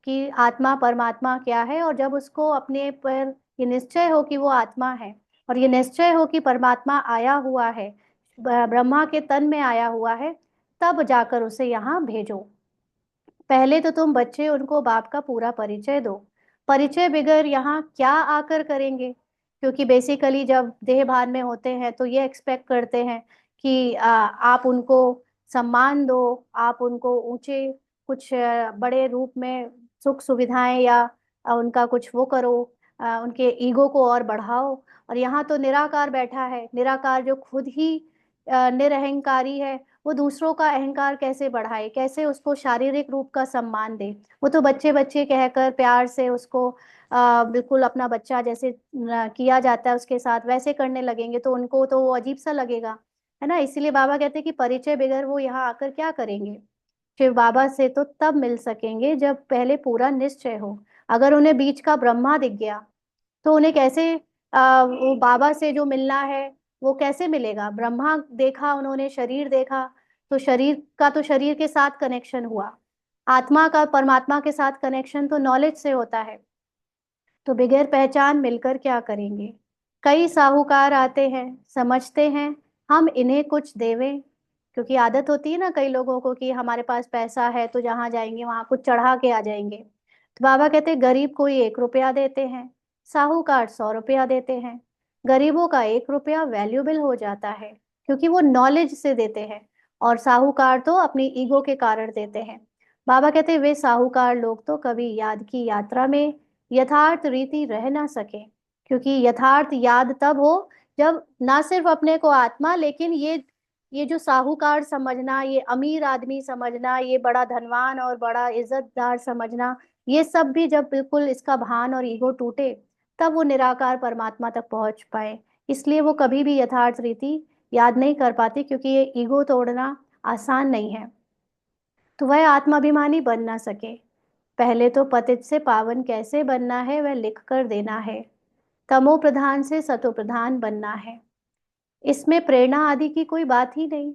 कि आत्मा परमात्मा क्या है, और जब उसको अपने पर ये निश्चय हो कि वो आत्मा है, और ये निश्चय हो कि परमात्मा आया हुआ है, ब्रह्मा के तन में आया हुआ है, तब जाकर उसे यहाँ भेजो। पहले तो तुम बच्चे उनको बाप का पूरा परिचय दो। परिचय बिगर यहाँ क्या आकर करेंगे? क्योंकि बेसिकली जब देह भान में होते हैं तो ये एक्सपेक्ट करते हैं कि आप उनको सम्मान दो, आप उनको ऊंचे कुछ बड़े रूप में सुख सुविधाएं या उनका कुछ वो करो, उनके ईगो को और बढ़ाओ। और यहाँ तो निराकार बैठा है, निराकार जो खुद ही निरहंकारी है, वो दूसरों का अहंकार कैसे बढ़ाए, कैसे उसको शारीरिक रूप का सम्मान दे? वो तो बच्चे बच्चे कहकर प्यार से उसको बिल्कुल अपना बच्चा जैसे किया जाता है उसके साथ वैसे करने लगेंगे, तो उनको तो वो अजीब सा लगेगा, है ना। इसीलिए बाबा कहते हैं कि परिचय बगैर वो यहाँ आकर क्या करेंगे? शिव बाबा से तो तब मिल सकेंगे जब पहले पूरा निश्चय हो। अगर उन्हें बीच का ब्रह्मा दिख गया तो उन्हें कैसे वो बाबा से जो मिलना है वो कैसे मिलेगा? ब्रह्मा देखा उन्होंने, शरीर देखा, तो शरीर का तो शरीर के साथ कनेक्शन हुआ, आत्मा का परमात्मा के साथ कनेक्शन तो नॉलेज से होता है। तो बगैर पहचान मिलकर क्या करेंगे? कई साहूकार आते हैं, समझते हैं हम इन्हें कुछ देवें, क्योंकि आदत होती है ना कई लोगों को कि हमारे पास पैसा है तो जहाँ जाएंगे वहां कुछ चढ़ा के आ जाएंगे। तो बाबा कहते हैं गरीब कोई 1 रुपया देते हैं, साहूकार 100 रुपया देते हैं। गरीबों का 1 रुपया वैल्यूबल हो जाता है क्योंकि वो नॉलेज से देते हैं, और साहूकार तो अपनी ईगो के कारण देते हैं। बाबा कहते हैं वे साहूकार लोग तो कभी याद की यात्रा में यथार्थ रीति रह ना सके, क्योंकि यथार्थ याद तब हो जब ना सिर्फ अपने को आत्मा, लेकिन ये जो साहूकार समझना, ये अमीर आदमी समझना, ये बड़ा धनवान और बड़ा इज्जतदार समझना, ये सब भी जब बिल्कुल इसका भान और ईगो टूटे, तब वो निराकार परमात्मा तक पहुंच पाए। इसलिए वो कभी भी यथार्थ रीति याद नहीं कर पाते, क्योंकि ये ईगो तोड़ना आसान नहीं है। तो वह आत्माभिमानी बन ना सके। पहले तो पतित से पावन कैसे बनना है वह लिख कर देना है, तमो प्रधान से सतो प्रधान बनना है। इसमें प्रेरणा आदि की कोई बात ही नहीं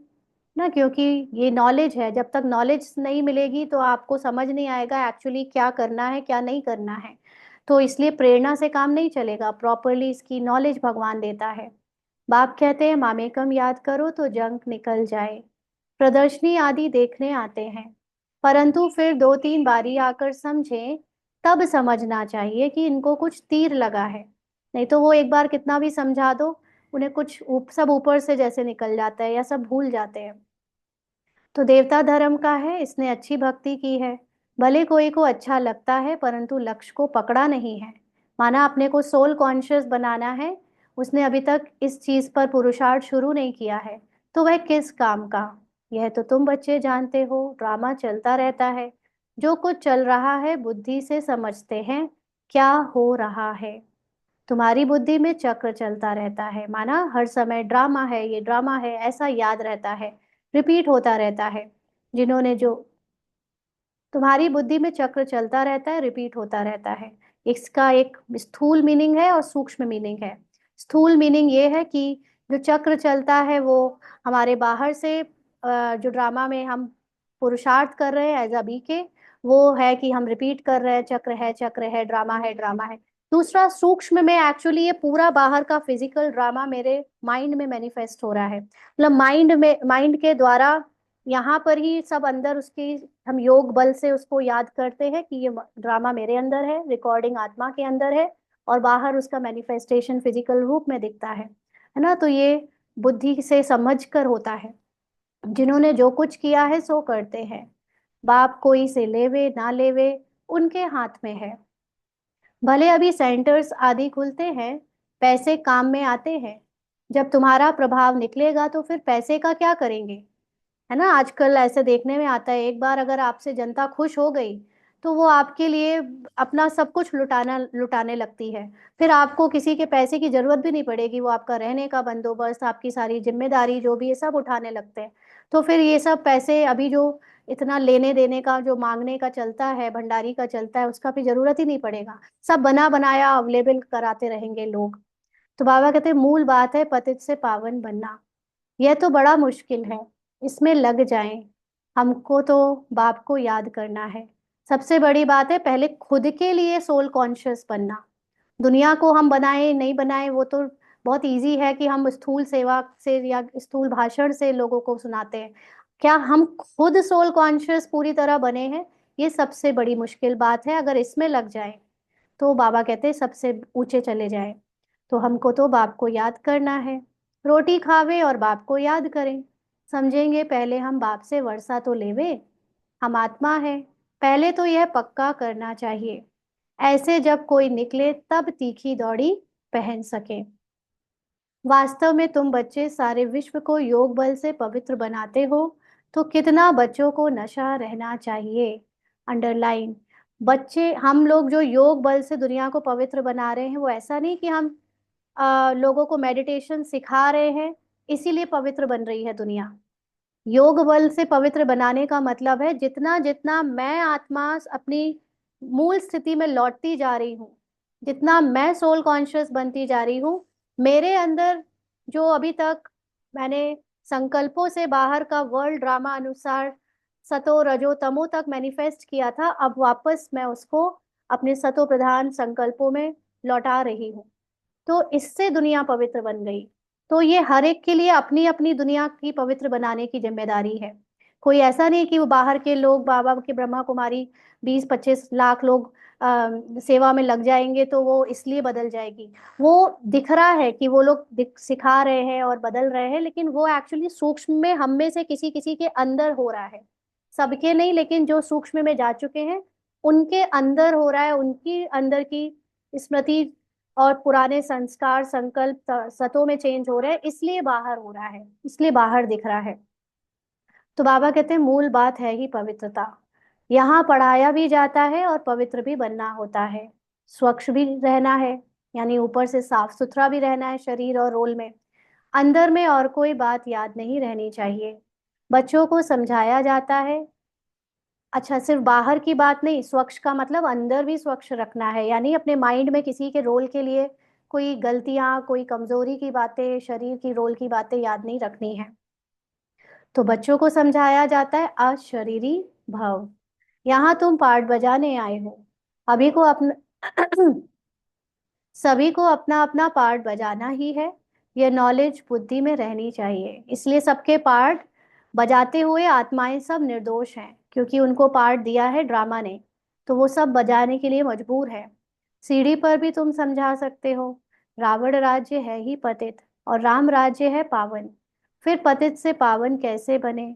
ना, क्योंकि ये नॉलेज है। जब तक नॉलेज नहीं मिलेगी तो आपको समझ नहीं आएगा एक्चुअली क्या करना है क्या नहीं करना है। तो इसलिए प्रेरणा से काम नहीं चलेगा, प्रॉपरली इसकी नॉलेज भगवान देता है। बाप कहते हैं मामेकम याद करो तो जंक निकल जाए। प्रदर्शनी आदि देखने आते हैं, परंतु फिर 2-3 बारी आकर समझें, तब समझना चाहिए कि इनको कुछ तीर लगा है। नहीं तो वो एक बार कितना भी समझा दो, उन्हें कुछ सब ऊपर से जैसे निकल जाता है या सब भूल जाते हैं। तो देवता धर्म का है, इसने अच्छी भक्ति की है, भले कोई को अच्छा लगता है परंतु लक्ष्य को पकड़ा नहीं है। माना अपने को सोल कॉन्शियस बनाना है, उसने अभी तक इस चीज पर पुरुषार्थ शुरू नहीं किया है, तो वह किस काम का? यह तो तुम बच्चे जानते हो, ड्रामा चलता रहता है। जो कुछ चल रहा है बुद्धि से समझते हैं क्या हो रहा है। तुम्हारी बुद्धि में चक्र चलता रहता है, माना हर समय ड्रामा है, ये ड्रामा है, ऐसा याद रहता है, रिपीट होता रहता है। जिन्होंने जो तुम्हारी बुद्धि में चक्र चलता रहता है, रिपीट होता रहता है। इसका एक स्थूल मीनिंग है और सूक्ष्म मीनिंग है। स्थूल मीनिंग ये है कि जो चक्र चलता है वो हमारे बाहर से जो ड्रामा में हम पुरुषार्थ कर रहे हैं एज अ बी के, वो है कि हम रिपीट कर रहे हैं चक्र है चक्र है, ड्रामा है ड्रामा है। दूसरा सूक्ष्म में एक्चुअली ये पूरा बाहर का फिजिकल ड्रामा मेरे माइंड में मैनिफेस्ट हो रहा है, मतलब माइंड के द्वारा यहाँ पर ही सब अंदर उसकी हम योग बल से उसको याद करते हैं कि ये ड्रामा मेरे अंदर है, रिकॉर्डिंग आत्मा के अंदर है, और बाहर उसका मैनिफेस्टेशन फिजिकल रूप में दिखता है ना। तो ये बुद्धि से समझ कर होता है। जिन्होंने जो कुछ किया है सो करते हैं। बाप कोई से लेवे ना लेवे उनके हाथ में है। भले अभी सेंटर्स आदि खुलते हैं, पैसे काम में आते हैं। जब तुम्हारा प्रभाव निकलेगा तो फिर पैसे का क्या करेंगे? है ना, आजकल ऐसे देखने में आता है, एक बार अगर आपसे जनता खुश हो गई तो वो आपके लिए अपना सब कुछ लुटाने लगती है। फिर आपको किसी के पैसे की जरूरत भी नहीं पड़ेगी, वो आपका रहने का बंदोबस्त, आपकी सारी जिम्मेदारी जो भी है सब उठाने लगते हैं। तो फिर ये सब पैसे अभी जो इतना लेने देने का जो मांगने का चलता है, भंडारी का चलता है, उसका भी जरूरत ही नहीं पड़ेगा। सब बना बनाया अवेलेबल कराते रहेंगे लोग। तो बाबा कहते हैं मूल बात है पतित से पावन बनना। यह तो बड़ा मुश्किल है, इसमें लग जाएं। हमको तो बाप को याद करना है। सबसे बड़ी बात है पहले खुद के लिए सोल कॉन्शियस बनना। दुनिया को हम बनाए नहीं बनाए वो तो बहुत इजी है कि हम स्थूल सेवा से या स्थूल भाषण से लोगों को सुनाते हैं। क्या हम खुद सोल कॉन्शियस पूरी तरह बने हैं? ये सबसे बड़ी मुश्किल बात है। अगर इसमें लग जाए तो बाबा कहते हैं सबसे ऊंचे चले जाए। तो हमको तो बाप को याद करना है। रोटी खावे और बाप को याद करें। समझेंगे पहले हम बाप से वर्षा तो लेवे, हम आत्मा है, पहले तो यह पक्का करना चाहिए। ऐसे जब कोई निकले तब तीखी दौड़ी पहन सके। वास्तव में तुम बच्चे सारे विश्व को योग बल से पवित्र बनाते हो, तो कितना बच्चों को नशा रहना चाहिए। अंडरलाइन, बच्चे हम लोग जो योग बल से दुनिया को पवित्र बना रहे हैं, वो ऐसा नहीं कि हम लोगों को मेडिटेशन सिखा रहे हैं इसीलिए पवित्र बन रही है दुनिया। योग बल से पवित्र बनाने का मतलब है जितना जितना मैं आत्मा अपनी मूल स्थिति में लौटती जा रही हूँ, जितना मैं सोल कॉन्शियस बनती जा रही हूँ, मेरे अंदर जो अभी तक मैंने संकल्पों से बाहर का वर्ल्ड ड्रामा अनुसार सतो रजो तमो तक मैनिफेस्ट किया था, अब वापस मैं उसको अपने सतो प्रधान संकल्पों में लौटा रही हूँ। तो इससे दुनिया पवित्र बन गई। तो ये हर एक के लिए अपनी अपनी दुनिया की पवित्र बनाने की जिम्मेदारी है। कोई ऐसा नहीं कि वो बाहर के लोग, बाबा के ब्रह्मा कुमारी 20-25 लाख लोग सेवा में लग जाएंगे तो वो इसलिए बदल जाएगी। वो दिख रहा है कि वो लोग सिखा रहे हैं और बदल रहे हैं, लेकिन वो एक्चुअली सूक्ष्म में हम में से किसी किसी के अंदर हो रहा है। सबके नहीं, लेकिन जो सूक्ष्म में जा चुके हैं उनके अंदर हो रहा है। उनकी अंदर की स्मृति और पुराने संस्कार संकल्प सतों में चेंज हो रहे हैं, इसलिए बाहर हो रहा है, इसलिए बाहर दिख रहा है। तो बाबा कहते हैं मूल बात है ही पवित्रता। यहाँ पढ़ाया भी जाता है और पवित्र भी बनना होता है। स्वच्छ भी रहना है, यानी ऊपर से साफ सुथरा भी रहना है शरीर और रोल में। अंदर में और कोई बात याद नहीं रहनी चाहिए। बच्चों को समझाया जाता है। अच्छा, सिर्फ बाहर की बात नहीं, स्वच्छ का मतलब अंदर भी स्वच्छ रखना है, यानी अपने माइंड में किसी के रोल के लिए कोई गलतियां, कोई कमजोरी की बातें, शरीर की रोल की बातें याद नहीं रखनी है। तो बच्चों को समझाया जाता है अशरीरी भव। यहाँ तुम पार्ट बजाने आए हो। अभी को अपना सभी को अपना अपना पार्ट बजाना ही है। यह नॉलेज बुद्धि में रहनी चाहिए। इसलिए सबके पार्ट बजाते हुए आत्माएं सब निर्दोष हैं, क्योंकि उनको पार्ट दिया है ड्रामा ने, तो वो सब बजाने के लिए मजबूर है। सीढ़ी पर भी तुम समझा सकते हो, रावण राज्य है ही पतित और राम राज्य है पावन। फिर पतित से पावन कैसे बने,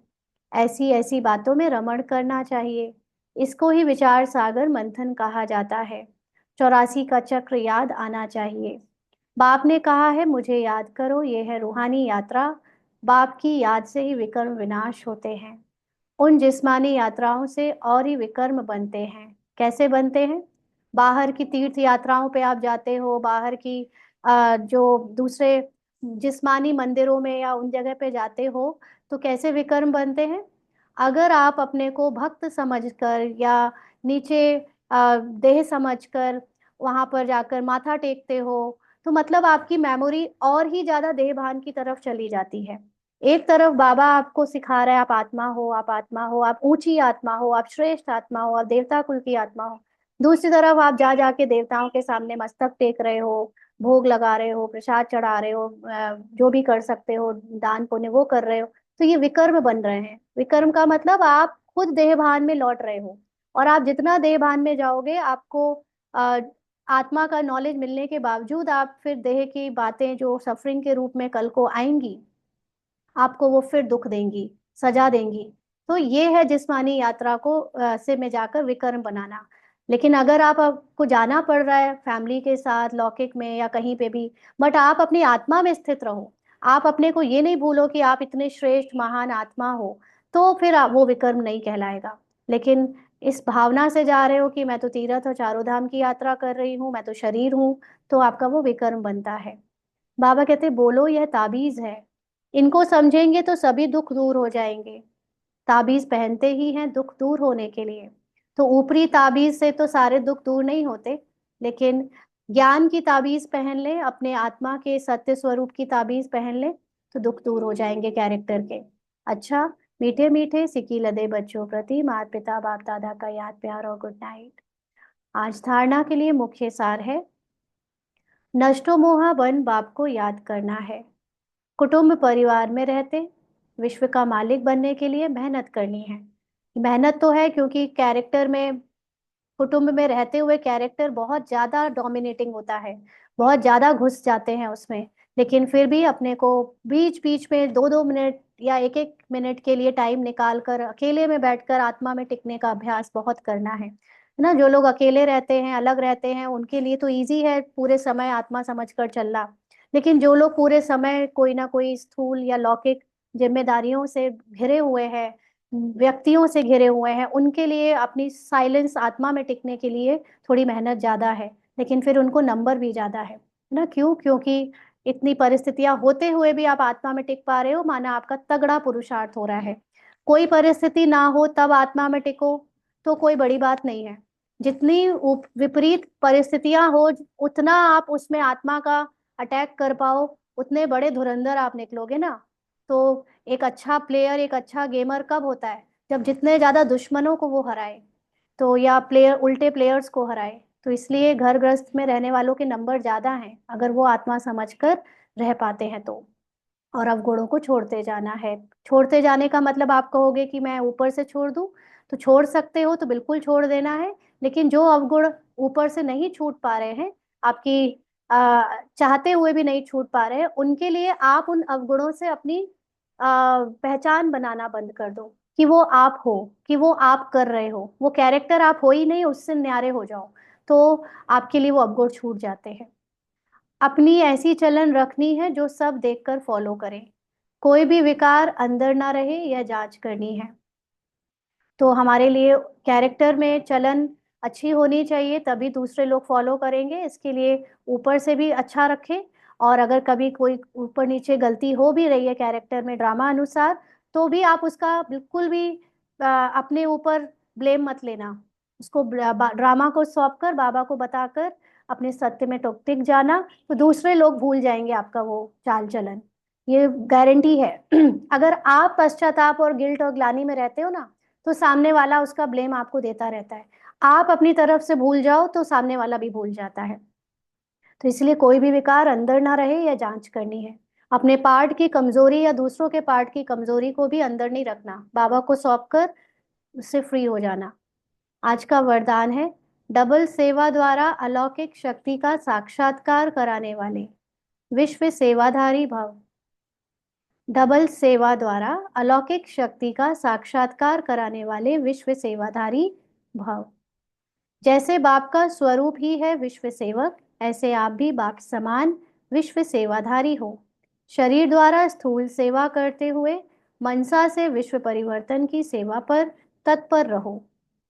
ऐसी ऐसी बातों में रमण करना चाहिए। इसको ही विचार सागर मंथन कहा जाता है। 84 का चक्र याद आना चाहिए। बाप ने कहा है मुझे याद करो, ये है रूहानी यात्रा। बाप की याद से ही विकर्म विनाश होते हैं। उन जिस्मानी यात्राओं से और ही विकर्म बनते हैं। कैसे बनते हैं? बाहर की तीर्थ यात्राओं पे आप जाते हो, बाहर की जो दूसरे जिस्मानी मंदिरों में या उन जगह पे जाते हो, तो कैसे विकर्म बनते हैं? अगर आप अपने को भक्त समझकर या नीचे देह समझकर वहां पर जाकर माथा टेकते हो, तो मतलब आपकी मेमोरी और ही ज्यादा देह भान की तरफ चली जाती है। एक तरफ बाबा आपको सिखा रहा है आप आत्मा हो, आप आत्मा हो, आप ऊंची आत्मा हो, आप श्रेष्ठ आत्मा हो, आप देवता कुल की आत्मा हो। दूसरी तरफ आप जा जाके देवताओं के सामने मस्तक टेक रहे हो, भोग लगा रहे हो, प्रसाद चढ़ा रहे हो, जो भी कर सकते हो दान पुण्य वो कर रहे हो। तो ये विकर्म बन रहे हैं। विकर्म का मतलब आप खुद देह भान में लौट रहे हो। और आप जितना देह भान में जाओगे, आपको अ, आत्मा का नॉलेज मिलने के बावजूद आप फिर देह की बातें जो सफरिंग के रूप में कल को आएंगी, आपको वो फिर दुख देंगी, सजा देंगी। तो ये है जिस्मानी यात्रा को से में जाकर विकर्म बनाना। लेकिन अगर आपको जाना पड़ रहा है फैमिली के साथ लौकिक में या कहीं पे भी, बट आप अपनी आत्मा में स्थित रहो, आप अपने को ये नहीं भूलो कि आप इतने श्रेष्ठ महान आत्मा हो, तो फिर वो विकर्म नहीं कहलाएगा। लेकिन इस भावना से जा रहे हो कि मैं तो तीर्थ और चारों धाम की यात्रा कर रही हूँ, मैं तो शरीर हूँ, तो आपका वो विकर्म बनता है। बाबा कहते बोलो यह ताबीज है, इनको समझेंगे तो सभी दुख दूर हो जाएंगे। ताबीज पहनते ही हैं दुख दूर होने के लिए। तो ऊपरी ताबीज से तो सारे दुख दूर नहीं होते, लेकिन ज्ञान की ताबीज पहन ले, अपने आत्मा के सत्य स्वरूप की ताबीज पहन ले, तो दुख दूर हो जाएंगे कैरेक्टर के। अच्छा, मीठे मीठे सिकी लदे बच्चों प्रति माता पिता बाप दादा का याद प्यार और गुड नाइट। आज धारणा के लिए मुख्य सार है, नष्टो मोहा बन बाप को याद करना है। कुटुंब परिवार में रहते विश्व का मालिक बनने के लिए मेहनत करनी है। मेहनत तो है, क्योंकि कैरेक्टर में, कुटुंब में रहते हुए कैरेक्टर बहुत ज्यादा डोमिनेटिंग होता है, बहुत ज्यादा घुस जाते हैं उसमें। लेकिन फिर भी अपने को बीच बीच में 2-2 मिनट या 1-1 मिनट के लिए टाइम निकाल कर अकेले में बैठकर आत्मा में टिकने का अभ्यास बहुत करना है ना। जो लोग अकेले रहते हैं, अलग रहते हैं, उनके लिए तो इजी है पूरे समय आत्मा समझकर चलना। लेकिन जो लोग पूरे समय कोई ना कोई स्थूल या लौकिक जिम्मेदारियों से घिरे हुए हैं, व्यक्तियों से घिरे हुए हैं, उनके लिए अपनी साइलेंस आत्मा में टिकने के लिए थोड़ी मेहनत ज्यादा है। लेकिन फिर उनको नंबर भी ज्यादा है ना। क्यों? क्योंकि इतनी परिस्थितियां होते हुए भी आप आत्मा में टिक पा रहे हो, माना आपका तगड़ा पुरुषार्थ हो रहा है। कोई परिस्थिति ना हो तब आत्मा में टिको, तो कोई बड़ी बात नहीं है। जितनी विपरीत परिस्थितियां हो, उतना आप उसमें आत्मा का अटैक कर पाओ, उतने बड़े धुरंधर आप निकलोगे ना। तो एक अच्छा प्लेयर, एक अच्छा गेमर कब होता है? जब जितने ज्यादा दुश्मनों को वो हराए, तो या प्लेयर उल्टे प्लेयर्स को हराए। तो इसलिए घर गृहस्थ में रहने वालों के नंबर ज्यादा हैं, अगर वो आत्मा समझकर रह पाते हैं तो। और अवगुणों को छोड़ते जाना है। छोड़ते जाने का मतलब आप कहोगे कि मैं ऊपर से छोड़ दूं, तो छोड़ सकते हो, तो बिल्कुल छोड़ देना है। लेकिन जो अवगुण ऊपर से नहीं छूट पा रहे हैं, आपकी चाहते हुए भी नहीं छूट पा रहे हैं, उनके लिए आप उन अवगुणों से अपनी पहचान बनाना बंद कर दो, कि वो आप हो, कि वो आप कर रहे हो, वो कैरेक्टर आप हो ही नहीं, उससे न्यारे हो जाओ। तो आपके लिए वो अवगुण छूट जाते हैं। अपनी ऐसी चलन रखनी है जो सब देखकर फॉलो करें। कोई भी विकार अंदर ना रहे, यह जांच करनी है। तो हमारे लिए कैरेक्टर में चलन अच्छी होनी चाहिए, तभी दूसरे लोग फॉलो करेंगे। इसके लिए ऊपर से भी अच्छा रखें, और अगर कभी कोई ऊपर नीचे गलती हो भी रही है कैरेक्टर में ड्रामा अनुसार, तो भी आप उसका बिल्कुल भी अपने ऊपर ब्लेम मत लेना। उसको ड्रामा को सौंप कर, बाबा को बताकर अपने सत्य में टिक जाना, तो दूसरे लोग भूल जाएंगे आपका वो चाल चलन। ये गारंटी है। अगर आप पश्चाताप और गिल्ट और ग्लानि में रहते हो ना, तो सामने वाला उसका ब्लेम आपको देता रहता है। आप अपनी तरफ से भूल जाओ तो सामने वाला भी भूल जाता है। तो इसलिए कोई भी विकार अंदर ना रहे, यह जांच करनी है। अपने पार्ट की कमजोरी या दूसरों के पार्ट की कमजोरी को भी अंदर नहीं रखना, बाबा को सौंप कर उससे फ्री हो जाना। आज का वरदान है, डबल सेवा द्वारा अलौकिक शक्ति का साक्षात्कार कराने वाले विश्व सेवाधारी भव। डबल सेवा द्वारा अलौकिक शक्ति का साक्षात्कार कराने वाले विश्व सेवाधारी भव। जैसे बाप का स्वरूप ही है विश्व सेवक, ऐसे आप भी बाप समान विश्व सेवाधारी हो। शरीर द्वारा स्थूल सेवा करते हुए मनसा से विश्व परिवर्तन की सेवा पर तत्पर रहो।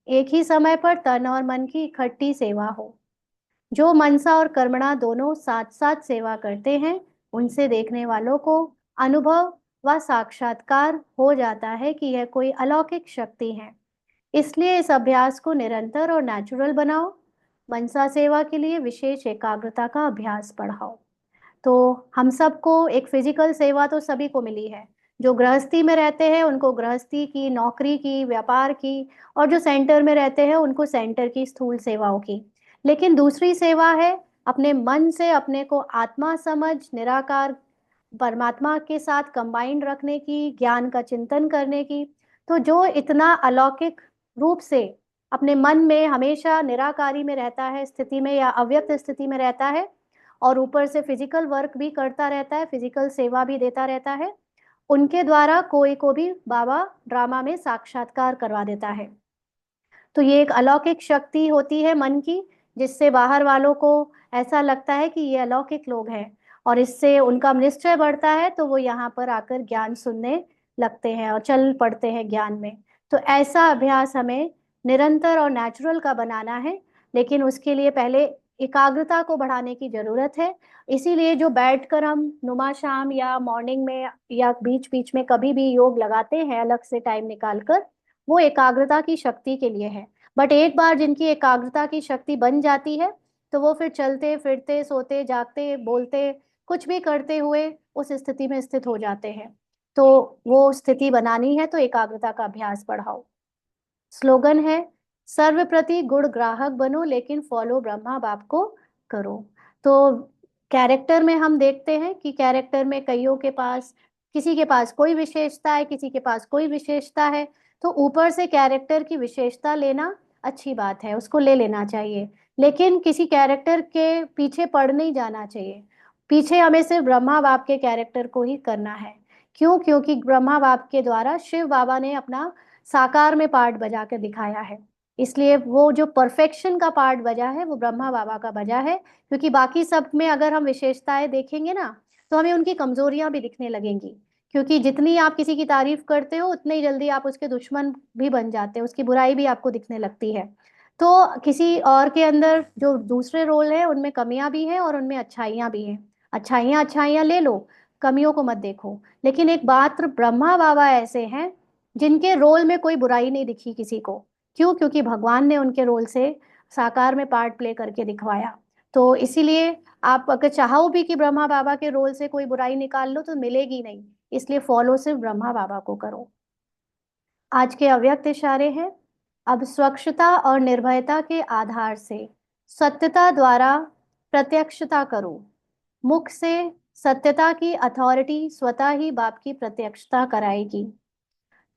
एक ही समय पर तन और मन की इकट्ठी सेवा हो। जो मनसा और कर्मणा दोनों साथ साथ सेवा करते हैं, उनसे देखने वालों को अनुभव व साक्षात्कार हो जाता है कि यह कोई अलौकिक शक्ति है। इसलिए इस अभ्यास को निरंतर और नेचुरल बनाओ। मनसा सेवा के लिए विशेष एकाग्रता का अभ्यास बढ़ाओ। तो हम सबको एक फिजिकल सेवा तो सभी को मिली है। जो गृहस्थी में रहते हैं उनको गृहस्थी की, नौकरी की, व्यापार की, और जो सेंटर में रहते हैं उनको सेंटर की स्थूल सेवाओं की। लेकिन दूसरी सेवा है अपने मन से अपने को आत्मा समझ, निराकार परमात्मा के साथ कंबाइंड रखने की, ज्ञान का चिंतन करने की। तो जो इतना अलौकिक रूप से अपने मन में हमेशा निराकारी में रहता है, स्थिति में या अव्यक्त स्थिति में रहता है, और ऊपर से फिजिकल वर्क भी करता रहता है, फिजिकल सेवा भी देता रहता है, उनके द्वारा कोई को भी बाबा ड्रामा में साक्षात्कार करवा देता है। तो ये एक अलौकिक शक्ति होती है मन की, जिससे बाहर वालों को ऐसा लगता है कि ये अलौकिक लोग हैं, और इससे उनका निश्चय बढ़ता है, तो वो यहाँ पर आकर ज्ञान सुनने लगते हैं और चल पड़ते हैं ज्ञान में। तो ऐसा अभ्यास हमें निरंतर और नेचुरल का बनाना है, लेकिन उसके लिए पहले एकाग्रता को बढ़ाने की जरूरत है। इसीलिए जो बैठकर हम नुमा शाम या मॉर्निंग में या बीच बीच में कभी भी योग लगाते हैं अलग से टाइम निकालकर, वो एकाग्रता की शक्ति के लिए है। बट एक बार जिनकी एकाग्रता की शक्ति बन जाती है, तो वो फिर चलते फिरते, सोते जागते, बोलते, कुछ भी करते हुए उस स्थिति में स्थित हो जाते हैं। तो वो स्थिति बनानी है तो एकाग्रता का अभ्यास बढ़ाओ। स्लोगन है, सर्वप्रति गुण ग्राहक बनो लेकिन फॉलो ब्रह्मा बाप को करो। तो कैरेक्टर में हम देखते हैं कि कैरेक्टर में कईयों के पास, किसी के पास कोई विशेषता है, किसी के पास कोई विशेषता है। तो ऊपर से कैरेक्टर की विशेषता लेना अच्छी बात है, उसको ले लेना चाहिए, लेकिन किसी कैरेक्टर के पीछे पड़ नहीं जाना चाहिए। पीछे हमें सिर्फ ब्रह्मा बाप के कैरेक्टर को ही करना है। क्यों? क्योंकि ब्रह्मा बाप के द्वारा शिव बाबा ने अपना साकार में पार्ट बजा कर दिखाया है, इसलिए वो जो परफेक्शन का पार्ट बजा है वो ब्रह्मा बाबा का बजा है। क्योंकि बाकी सब में अगर हम विशेषताएं देखेंगे ना, तो हमें उनकी कमजोरियां भी दिखने लगेंगी। क्योंकि जितनी आप किसी की तारीफ करते हो, उतनी जल्दी आप उसके दुश्मन भी बन जाते हो, उसकी बुराई भी आपको दिखने लगती है। तो किसी और के अंदर जो दूसरे रोल है, उनमें कमियां भी हैं और उनमें अच्छाइयां भी हैं। अच्छाइयां अच्छाइयां ले लो, कमियों को मत देखो। लेकिन एक बात, ब्रह्मा बाबा ऐसे हैं जिनके रोल में कोई बुराई नहीं दिखी किसी को। क्यों? क्योंकि भगवान ने उनके रोल से साकार में पार्ट प्ले करके दिखवाया। तो इसीलिए आप अगर चाहो भी कि ब्रह्मा बाबा के रोल से कोई बुराई निकाल लो, तो मिलेगी नहीं। इसलिए फॉलो सिर्फ ब्रह्मा बाबा को करो। आज के अव्यक्त इशारे हैं। अब स्वच्छता और निर्भयता के आधार से सत्यता द्वारा प्रत्यक्षता करो। मुख से सत्यता की अथॉरिटी स्वतः ही बाप की प्रत्यक्षता कराएगी।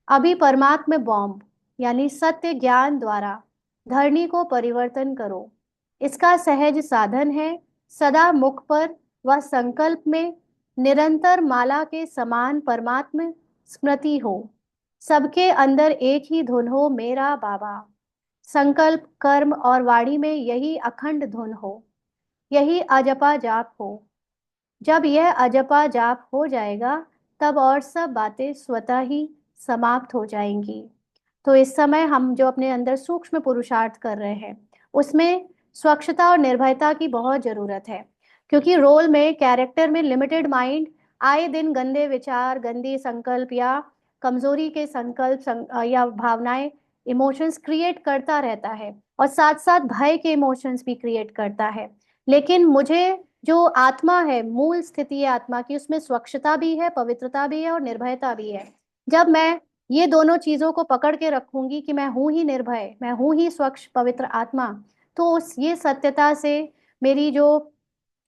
अभी परमात्म बॉम्ब यानी सत्य ज्ञान द्वारा धरणी को परिवर्तन करो। इसका सहज साधन है सदा मुख पर व संकल्प में निरंतर माला के समान परमात्म स्मृति हो। सबके अंदर एक ही धुन हो, मेरा बाबा। संकल्प, कर्म और वाणी में यही अखंड धुन हो, यही अजपा जाप हो। जब यह अजपा जाप हो जाएगा तब और सब बातें स्वतः ही समाप्त हो जाएंगी। तो इस समय हम जो अपने अंदर सूक्ष्म पुरुषार्थ कर रहे हैं उसमें स्वच्छता और निर्भयता की बहुत जरूरत है, क्योंकि रोल में, कैरेक्टर में लिमिटेड माइंड आए दिन गंदे विचार, गंदी संकल्प या कमजोरी के या भावनाएं, इमोशंस क्रिएट करता रहता है और साथ साथ भय के इमोशंस भी क्रिएट करता है। लेकिन मुझे जो आत्मा है, मूल स्थिति है आत्मा की, उसमें स्वच्छता भी है, पवित्रता भी है और निर्भयता भी है। जब मैं ये दोनों चीजों को पकड़ के रखूंगी कि मैं हूं ही निर्भय, मैं हूं ही स्वच्छ पवित्र आत्मा, तो उस ये सत्यता से मेरी जो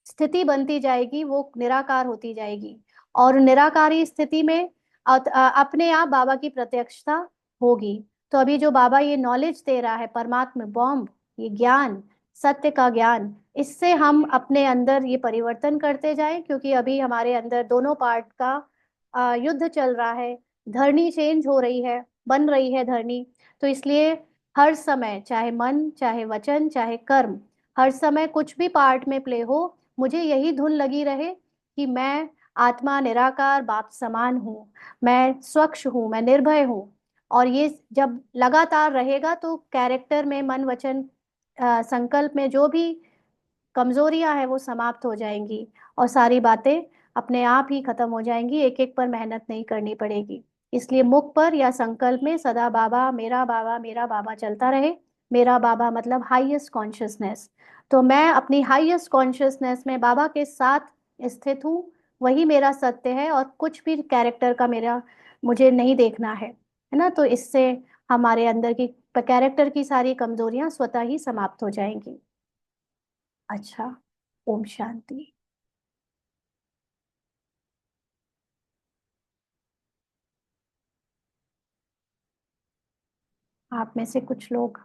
स्थिति बनती जाएगी वो निराकार होती जाएगी। और निराकारी स्थिति में अपने आप बाबा की प्रत्यक्षता होगी। तो अभी जो बाबा ये नॉलेज दे रहा है, परमात्मा बॉम्ब, ये ज्ञान, सत्य का ज्ञान, इससे हम अपने अंदर ये परिवर्तन करते जाएं, क्योंकि अभी हमारे अंदर दोनों पार्ट का युद्ध चल रहा है। धरनी चेंज हो रही है, बन रही है धरनी। तो इसलिए हर समय, चाहे मन, चाहे वचन, चाहे कर्म, हर समय कुछ भी पार्ट में प्ले हो, मुझे यही धुन लगी रहे कि मैं आत्मा निराकार बाप समान हूँ, मैं स्वच्छ हूँ, मैं निर्भय हूँ। और ये जब लगातार रहेगा तो कैरेक्टर में, मन वचन संकल्प में जो भी कमजोरियां हैं वो समाप्त हो जाएंगी और सारी बातें अपने आप ही खत्म हो जाएंगी, एक एक पर मेहनत नहीं करनी पड़ेगी। इसलिए मुख पर या संकल्प में सदा बाबा, मेरा बाबा, मेरा बाबा चलता रहे। मेरा बाबा मतलब हाईएस्ट कॉन्शियसनेस। तो मैं अपनी हाईएस्ट कॉन्शियसनेस में बाबा के साथ स्थित हूँ, वही मेरा सत्य है और कुछ भी कैरेक्टर का मेरा मुझे नहीं देखना है ना। तो इससे हमारे अंदर की कैरेक्टर की सारी कमजोरियां स्वतः ही समाप्त हो जाएंगी। अच्छा, ओम शांति। आप में से कुछ लोग